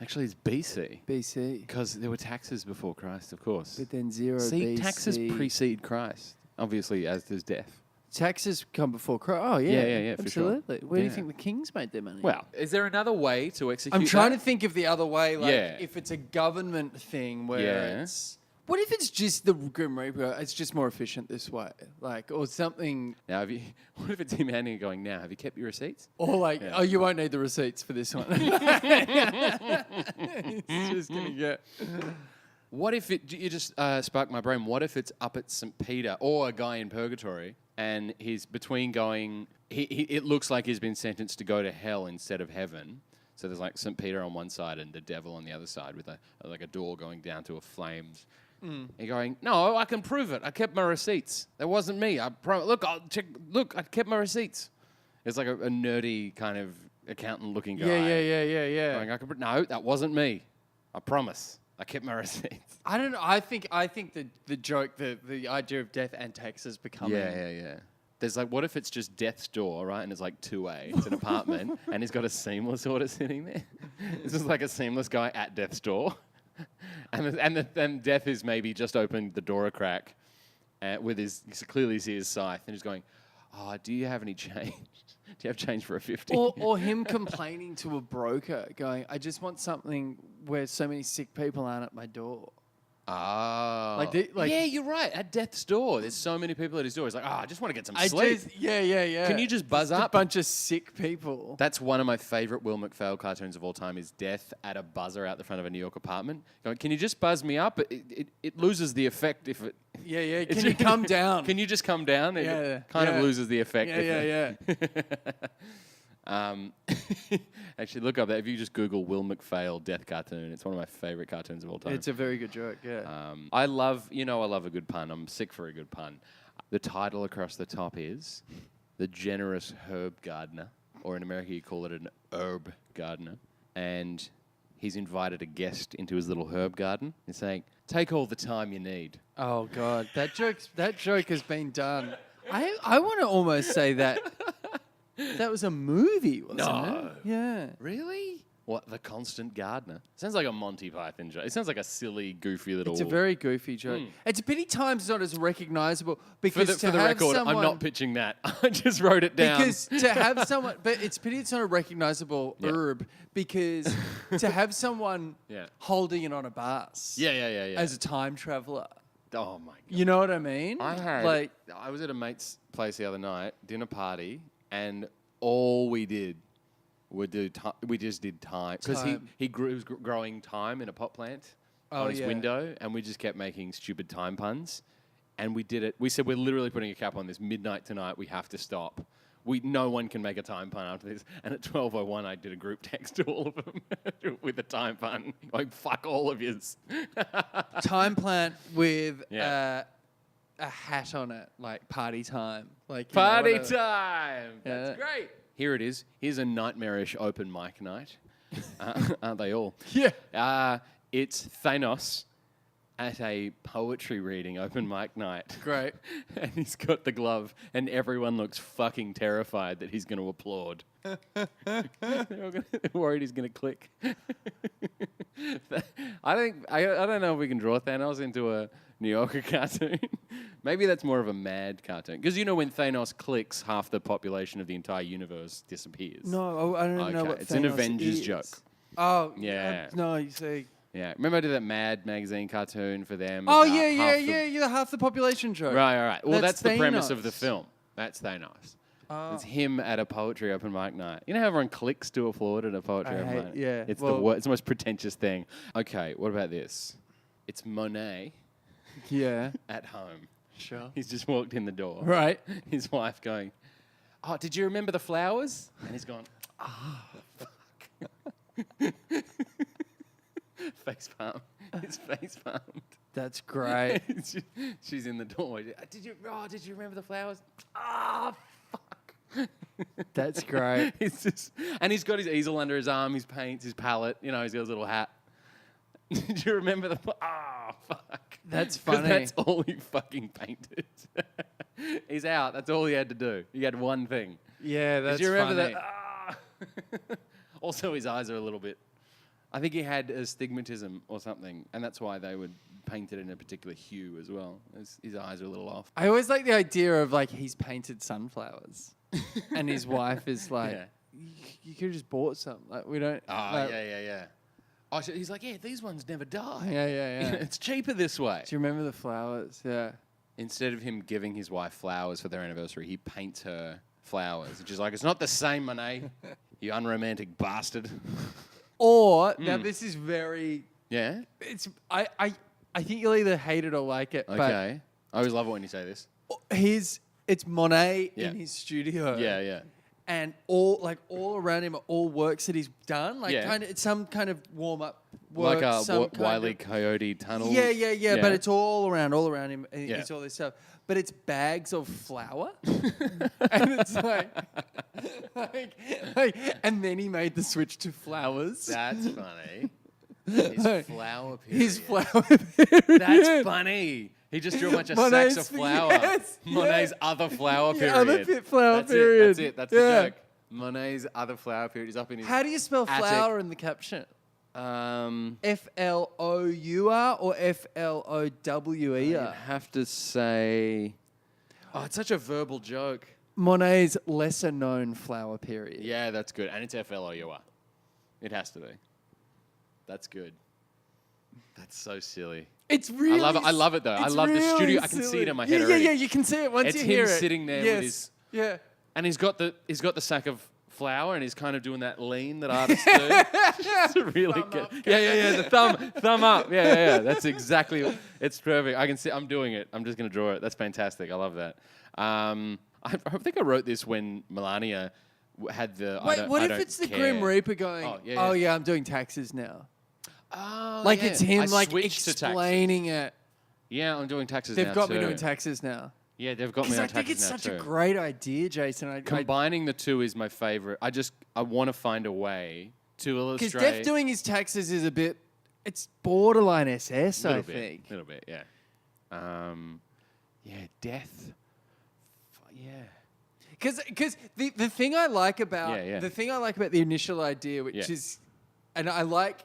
Actually, it's BC. BC. Because there were taxes before Christ, of course. But then 0 See, BC. taxes precede Christ, obviously, as does death. Taxes come before Christ. Oh, yeah. Yeah, for sure. Absolutely. Where do you think the kings made their money? Well, is there another way to execute I'm trying to think of the other way, like Yeah. if it's a government thing where Yeah. it's... What if it's just the Grim Reaper? It's just more efficient this way, like, or something, Now, what if it's him handing and going, now, have you kept your receipts? or like, Yeah. oh, you won't need the receipts for this one. It's just gonna get. What if you just sparked my brain, what if it's up at St. Peter or a guy in purgatory and he's between going, it looks like he's been sentenced to go to hell instead of heaven. So there's like St. Peter on one side and the devil on the other side with a door going down to a flames. And going, no, I can prove it. I kept my receipts. That wasn't me. I promise. Look, I'll check. Look, I kept my receipts. It's like a nerdy kind of accountant-looking guy. Yeah. Going, no, that wasn't me. I promise. I kept my receipts. I don't know. I think the joke, the idea of death and taxes becoming. Yeah. There's like, what if it's just death's door, right? And it's like 2A. It's an apartment, and he's got a seamless order sitting there. This is like a seamless guy at death's door, and death is maybe just opened the door a crack, with you clearly see his scythe, and he's going, "Oh, do you have any change? Do you have change for a 50?" Or him complaining to a broker, going, "I just want something where so many sick people aren't at my door." Oh. Yeah, you're right. At death's door, there's so many people at his door. He's like, I just want to get some sleep. Yeah. Can you just buzz up? A bunch of sick people. That's one of my favourite Will McPhail cartoons of all time is Death at a buzzer out the front of a New York apartment. Going, can you just buzz me up? It loses the effect if it... Yeah. Can you come down? Can you just come down? Yeah. It kind of loses the effect. Yeah. Actually, look up that. If you just Google Will McPhail death cartoon, it's one of my favourite cartoons of all time. It's a very good joke, yeah. I love a good pun. I'm sick for a good pun. The title across the top is The Generous Herb Gardener, or in America you call it an herb gardener. And he's invited a guest into his little herb garden. He's saying, take all the time you need. Oh, God. That joke has been done. I want to almost say that was a movie, wasn't it? Yeah. Really? What, The Constant Gardener? Sounds like a Monty Python joke. It sounds like a silly, goofy little... It's a very goofy joke. It's a pity Time's not as recognisable because for the record, I'm not pitching that. I just wrote it down. Because to have someone... But it's a pity it's not a recognisable herb because to have someone holding it on a bus as a time traveller... Oh, my God. You know what I mean? I was at a mate's place the other night, dinner party, and all we did... We just did time because he was growing thyme in a pot plant on his window, and we just kept making stupid time puns, and we did it. We said we're literally putting a cap on this. Midnight tonight, we have to stop. No one can make a time pun after this. And at 12:01, I did a group text to all of them with a time pun, like fuck all of yous. Time plant with a hat on it, like party time, like party time. That's great. Here it is. Here's a nightmarish open mic night. Aren't they all? Yeah. It's Thanos at a poetry reading open mic night. Great. And he's got the glove, and everyone looks fucking terrified that he's going to applaud. They're worried he's going to click. I don't know if we can draw Thanos into a New Yorker cartoon. Maybe that's more of a mad cartoon. Because when Thanos clicks, half the population of the entire universe disappears. No, I don't know what it's Thanos an Avengers is. joke. Oh, yeah. No, you see. Yeah. Remember I did that Mad magazine cartoon for them? Oh, yeah, half the population joke. Right. Well, that's the premise Thanos. of the film. That's Thanos. Oh. It's him at a poetry open mic night. You know how everyone clicks to applaud at a poetry open mic night? Yeah. It's it's the most pretentious thing. Okay, what about this? It's Monet at home. Sure. He's just walked in the door. Right. His wife going, "Oh, did you remember the flowers?" And he's gone, fuck. Face palm. His face palmed. That's great. She's in the doorway. Did you remember the flowers? Ah, fuck. That's great. And he's got his easel under his arm, his paints, his palette. He's got his little hat. Did you remember the... fuck. That's funny. That's all he fucking painted. He's out. That's all he had to do. He had one thing. Yeah, that's funny. Did you remember that? Also, his eyes are a little bit... I think he had astigmatism or something, and that's why they would paint it in a particular hue as well. His eyes are a little off. I always like the idea of, he's painted sunflowers, and his wife is like, you could have just bought some. We don't... yeah. Oh, he's like, these ones never die. Yeah. It's cheaper this way. Do you remember the flowers? Yeah. Instead of him giving his wife flowers for their anniversary, he paints her flowers. And she's like, it's not the same, Monet, you unromantic bastard. Or, now this is very... Yeah? It's I think you'll either hate it or like it. Okay. I always love it when you say this. But it's Monet in his studio. Yeah. and all around him are all works that he's done, like Yeah. kind of some kind of warm up work, Like a some kind Wile E. of- Coyote tunnel. Yeah. But it's all around him. And Yeah. It's all this stuff. But it's bags of flour, and it's like, and then he made the switch to flowers. That's funny. His flower period. His flower period. That's funny. He just drew a bunch of Monet's- sacks of flour. yes, Monet's other flower period. Other flower That's period. That's it. That's Yeah. the joke. Monet's other flower period is up in his. How do you spell attic. flower in the caption? Um, FLOUR or FLOWER? I'd have to say. Oh, it's such a verbal joke. Monet's lesser known flower period. Yeah, that's good. And it's FLOUR. It has to be. That's good. That's so silly. It's really. I love it though. I it's love the really studio. I can see silly. it in my head Yeah, already. yeah, you can see it once It's you hear him it. sitting there yes. with his. Yeah. And he's got the sack of flour, and he's kind of doing that lean that artists do. It's really Thumb good. up. Yeah. The thumb up. Yeah. That's exactly. It's perfect. I can see. I'm doing it. I'm just gonna draw it. That's fantastic. I love that. I think I wrote this when Melania had the. Wait, what I if don't it's the care. Grim Reaper going? Oh, yeah. Yeah, I'm doing taxes now. Oh, Like yeah. it's him I like switched to taxes. explaining it. Yeah, I'm doing taxes They've now got me too. doing taxes now. Yeah, they've got me Because on I think taxes it's now such too. a great idea, Jason. Combining the two is my favorite. I want to find a way to Because illustrate. Def doing his taxes is a bit. It's borderline SS, I think. A little bit, yeah. Death. Yeah. Because the thing I like about Yeah. the thing I like about the initial idea, which Yeah. is, and I like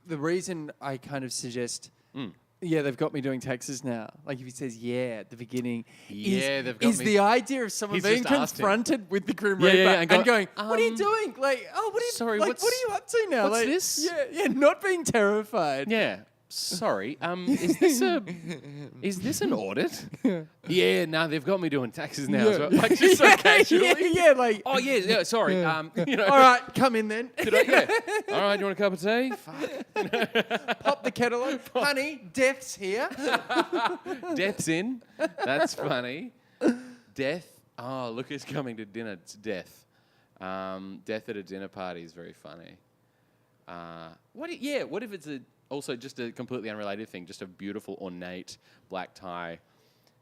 the reason I kind of suggest. Mm. Yeah, they've got me doing taxes now. Like if he says "yeah" at the beginning, Yeah, they've got is me- the idea of someone He's being just asked him. confronted with the Grim Yeah, Reaper yeah, and and going, go, "What are you doing? Like, oh, what are you? sorry, like, what's- what are you up to now? what's like, this? Yeah, not being terrified. Yeah. Sorry. Is this an audit? Yeah. No, they've got me doing taxes now. Yeah. As well. Like just so casually. yeah, like. Oh yeah. Sorry. All right, come in then. All right. You want a cup of tea? Fuck. Pop the kettle on. Honey, Def's here. Death's in. That's funny. Death. Oh, look who's coming to dinner. It's Death. Death at a dinner party is very funny. What if it's also just a completely unrelated thing, just a beautiful, ornate black tie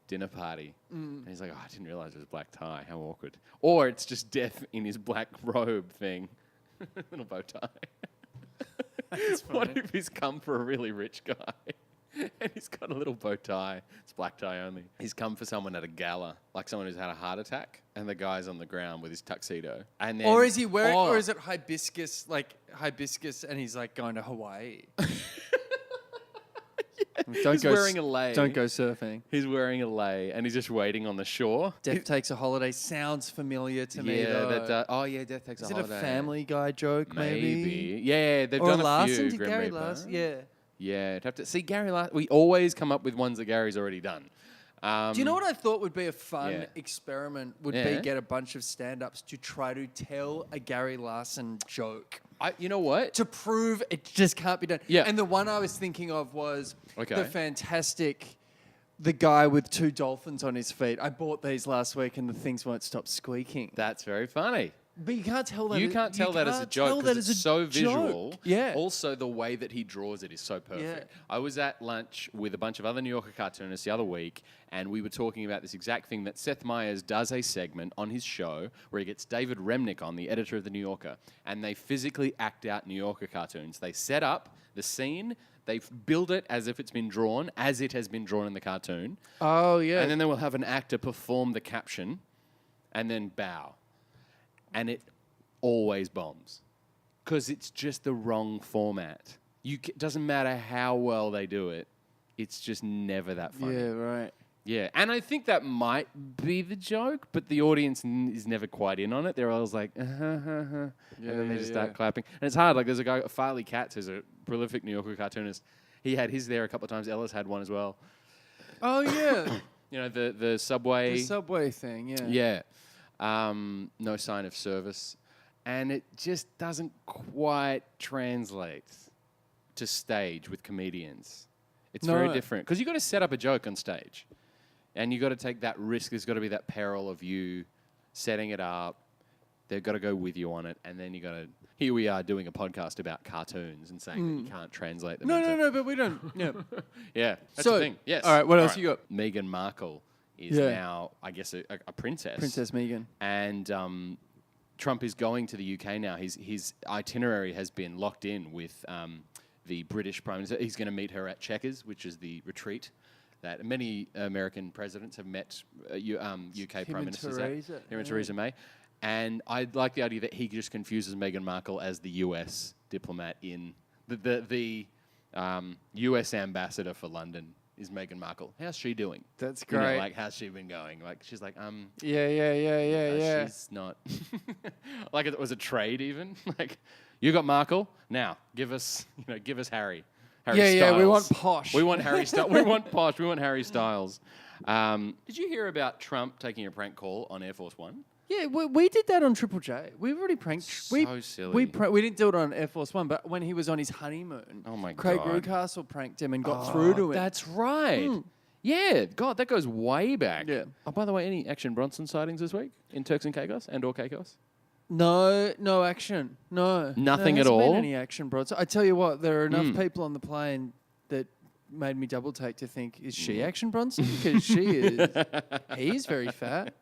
dinner party. And he's like, oh, I didn't realize it was black tie. How awkward. Or it's just Death in his black robe thing. Little bow tie. What if he's come for a really rich guy? And he's got a little bow tie. It's black tie only. He's come for someone at a gala, like someone who's had a heart attack, and the guy's on the ground with his tuxedo. And then, Or is he wearing? Or is it hibiscus? Like hibiscus, and he's like going to Hawaii. He's wearing a lei. Don't go surfing. He's wearing a lei, and he's just waiting on the shore. Death takes a holiday. Sounds familiar to me. Though. Death takes Is a it a holiday. Family Guy joke? Maybe. Yeah, they've Or done a Larson? few. Did Grim Gary Reaper. Larson? Yeah. Yeah, I'd have to see Gary Larson. We always come up with ones that Gary's already done. Do you know what I thought would be a fun Yeah. experiment? Would Yeah. be get a bunch of stand-ups to try to tell a Gary Larson joke. You know what? To prove it just can't be done. Yeah. And the one I was thinking of was Okay. the fantastic, the guy with two dolphins on his feet. I bought these last week and the things won't stop squeaking. That's very funny. But you can't tell that. You can't tell that as a joke because it's so visual. Yeah. Also, the way that he draws it is so perfect. Yeah. I was at lunch with a bunch of other New Yorker cartoonists the other week, and we were talking about this exact thing that Seth Meyers does a segment on his show where he gets David Remnick on, the editor of the New Yorker, and they physically act out New Yorker cartoons. They set up the scene. They build it as if it's been drawn, as it has been drawn in the cartoon. Oh, yeah. And then they will have an actor perform the caption and then bow. And it always bombs because it's just the wrong format. Doesn't matter how well they do it, it's just never that funny. Yeah, right. Yeah, and I think that might be the joke, but the audience is never quite in on it. They're always like, and then they just start clapping. And it's hard. Like there's a guy, Farley Katz, who's a prolific New Yorker cartoonist. He had his there a couple of times. Ellis had one as well. Oh, yeah. You know, the subway. The subway thing, yeah. Yeah. No sign of service. And it just doesn't quite translate to stage with comedians. It's very different. Because you've got to set up a joke on stage. And you've got to take that risk. There's got to be that peril of you setting it up, they've got to go with you on it, and then you got to. Here we are doing a podcast about cartoons and saying that you can't translate them. No, but we don't. Yeah. Yeah, that's the thing. Yes. All right, what else you got? Meghan Markle is now, I guess, a princess. Princess Meghan. And Trump is going to the UK now. His itinerary has been locked in with the British Prime Minister. He's going to meet her at Chequers, which is the retreat that many American presidents have met UK Prime Ministers at. Him and Theresa May. And I like the idea that he just confuses Meghan Markle as the US diplomat in the US ambassador for London is Meghan Markle. How's she doing? That's great. You know, like, how's she been going? Like, she's like, Yeah. She's not like it was a trade even. Like, you got Markle, now give us Harry. Harry Styles. We want posh. We want Harry Styles. We want posh. We want Harry Styles. Did you hear about Trump taking a prank call on Air Force One? Yeah, we did that on Triple J. We've already pranked. So silly. We didn't do it on Air Force One, but when he was on his honeymoon, Craig God. Rucastle pranked him and got through to him. That's right. Yeah, God, that goes way back. Yeah. Oh, by the way, any Action Bronson sightings this week in Turks and Caicos and/or Caicos? No action. No. Nothing there at all? Been any action, bro. So I tell you what, there are enough people on the plane that made me double take to think, is she Action Bronson? Because he's very fat.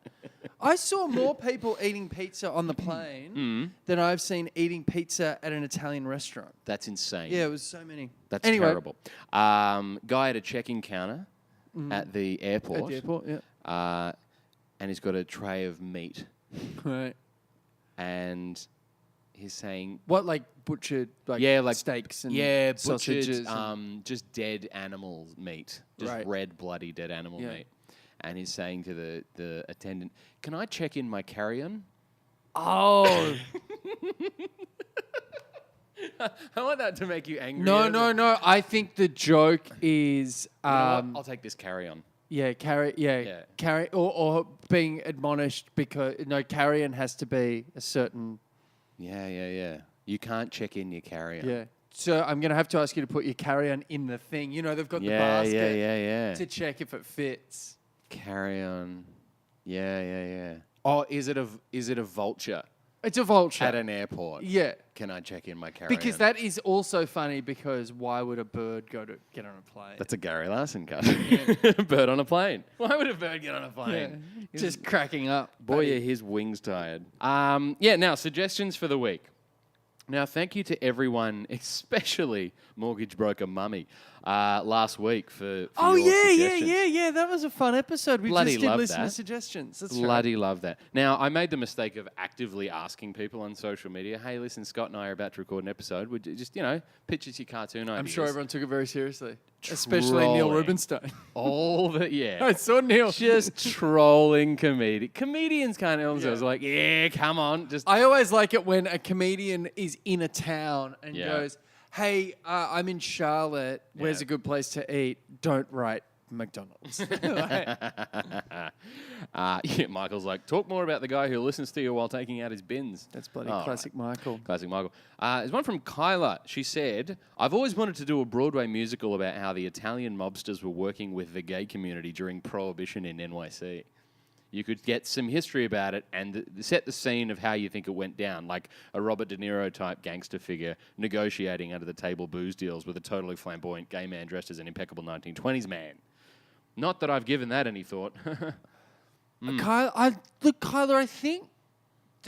I saw more people eating pizza on the plane than I've seen eating pizza at an Italian restaurant. That's insane. Yeah, it was so many. That's anyway. terrible. Guy at a check-in counter at the airport. At the airport, yeah. And he's got a tray of meat. Right. And he's saying... What, like butchered like steaks and sausages? Just dead animal meat. Just red, bloody dead animal meat. And he's saying to the attendant, "Can I check in my carry-on?" Oh. I want that to make you angry. No. I think the joke is... You know what? I'll take this carry-on. Yeah, carry or being admonished because carry-on has to be a certain... Yeah. You can't check in your carry-on. Yeah. So I'm going to have to ask you to put your carry-on in the thing. You know, they've got the basket to check if it fits. Carry-on. Yeah. Oh, is it a vulture? It's a vulture. At an airport. Yeah. Can I check in my carry-on? Because that is also funny because why would a bird get on a plane? That's a Gary Larson cut. Bird on a plane. Why would a bird get on a plane? Yeah. Just cracking up. Boy, are his wings tired. Now, suggestions for the week. Now, thank you to everyone, especially Mortgage Broker Mummy, last week for your suggestions. Yeah. That was a fun episode. We Bloody just did love listener that. suggestions. That's Bloody love that. Now, I made the mistake of actively asking people on social media, "Hey, listen, Scott and I are about to record an episode. Would you just, pitch us your cartoon ideas?" I'm sure everyone took it very seriously. Especially Neil Rubenstein. I saw Neil. Just trolling comedians can't help themselves. Like, yeah, come on. I always like it when a comedian is in a town and goes, "Hey, I'm in Charlotte. Where's a good place to eat? Don't write McDonald's." Michael's like, "Talk more about the guy who listens to you while taking out his bins." That's bloody classic Michael. Classic Michael. There's one from Kyla. She said, "I've always wanted to do a Broadway musical about how the Italian mobsters were working with the gay community during Prohibition in NYC. You could get some history about it and set the scene of how you think it went down, like a Robert De Niro type gangster figure negotiating under the table booze deals with a totally flamboyant gay man dressed as an impeccable 1920s man. Not that I've given that any thought." Kyler, I think,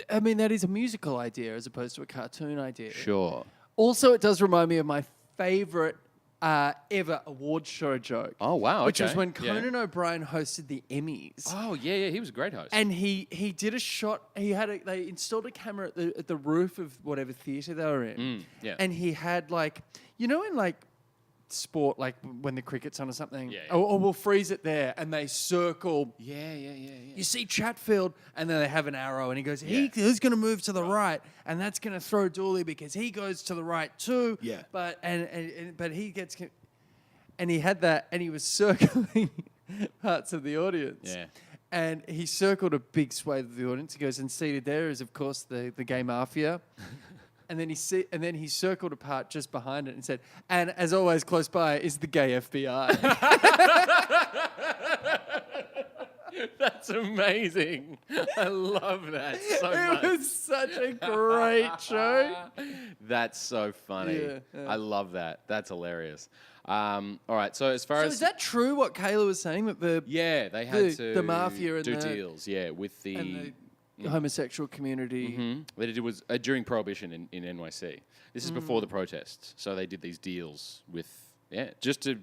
that is a musical idea as opposed to a cartoon idea. Sure. Also, it does remind me of my favourite ever awards show joke. Oh, wow. Which was when Conan O'Brien hosted the Emmys. Oh, yeah. He was a great host. And he did a shot. They installed a camera at the roof of whatever theatre they were in. And he had in sport, like when the cricket's on or something, or we'll freeze it there, and they circle. Yeah. You see Chatfield, and then they have an arrow, and he goes, he's going to move to the right, and that's going to throw Dooley because he goes to the right too. Yeah. But he gets, and he had that, and he was circling parts of the audience. Yeah. And he circled a big swathe of the audience. He goes, and seated there is, of course, the gay mafia. And then he circled a part just behind it and said, "And as always, close by is the gay FBI." That's amazing. I love that so much. It was such a great show. That's so funny. Yeah. I love that. That's hilarious. All right, so as far So as... is that true what Kayla was saying? That Yeah, they had the mafia and do the- deals, with the... and the homosexual community. What they did was during Prohibition in NYC. This is before the protests, so they did these deals with just to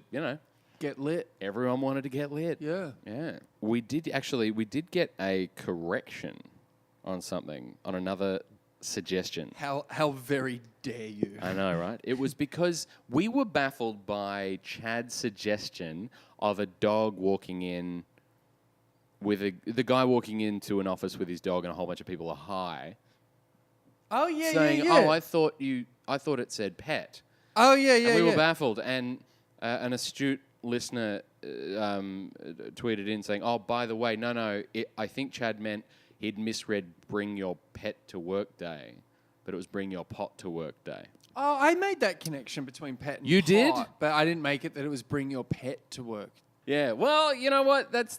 Get lit. everyone wanted to get lit. Yeah. Yeah, we did get a correction on something on another suggestion. How very dare you? I know, right? It was because we were baffled by Chad's suggestion of a dog walking in with the guy walking into an office with his dog and a whole bunch of people are high. Oh yeah, saying, yeah. "Oh, I thought it said pet." Oh yeah, yeah. And we yeah. were baffled, and an astute listener tweeted in saying, "Oh, by the way, no, I think Chad meant he'd misread Bring Your Pet to Work Day, but it was Bring Your Pot to Work Day." Oh, I made that connection between pet and You pot, did? but I didn't make it that it was bring your pet to work. Yeah, well, you know what? That's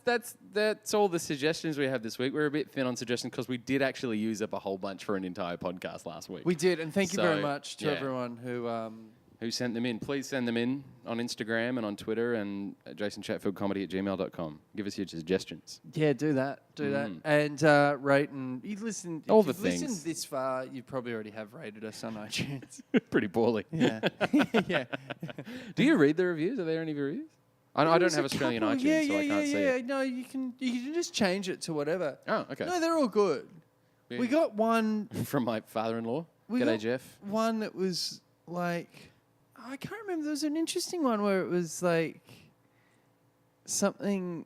all the suggestions we have this week. We're a bit thin on suggestions because we did actually use up a whole bunch for an entire podcast last week. We did, and thank you very So, much to yeah. everyone Who sent them in? Please send them in on Instagram and on Twitter and jasonchatfieldcomedy@gmail.com. Give us your suggestions. do that, and rate and you listen. All if the you've things. listened this far, you probably already have rated us on iTunes. Pretty poorly. Yeah, yeah. Do you read the reviews? Are there any reviews? I don't There's have a Australian couple. iTunes, so I can't see it. No, you can just change it to whatever. Oh, okay. No, they're all good. Yeah. We got one. From my father-in-law. We G'day, got Jeff. one that was like, I can't remember. There was an interesting one where it was like something.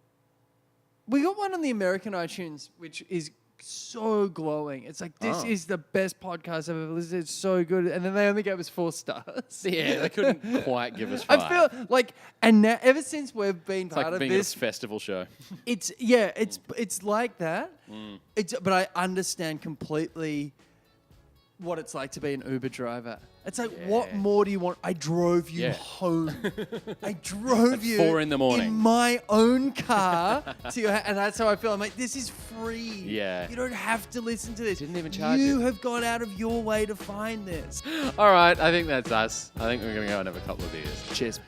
We got one on the American iTunes, which is so glowing. It's like, this is the best podcast I've ever listened to. It's so good. And then they only gave us 4 stars. Yeah, they couldn't quite give us 5. I feel like, and now, ever since we've been it's part like of being this, at a festival show. it's like that. But I understand completely what it's like to be an Uber driver. It's like, what more do you want? I drove you home. I drove At you 4 in the morning. in my own car to your and that's how I feel. I'm like, this is free. Yeah. You don't have to listen to this. Didn't even charge you. you. Have gone out of your way to find this. All right, I think that's us. I think we're going to go and have a couple of beers. Cheers.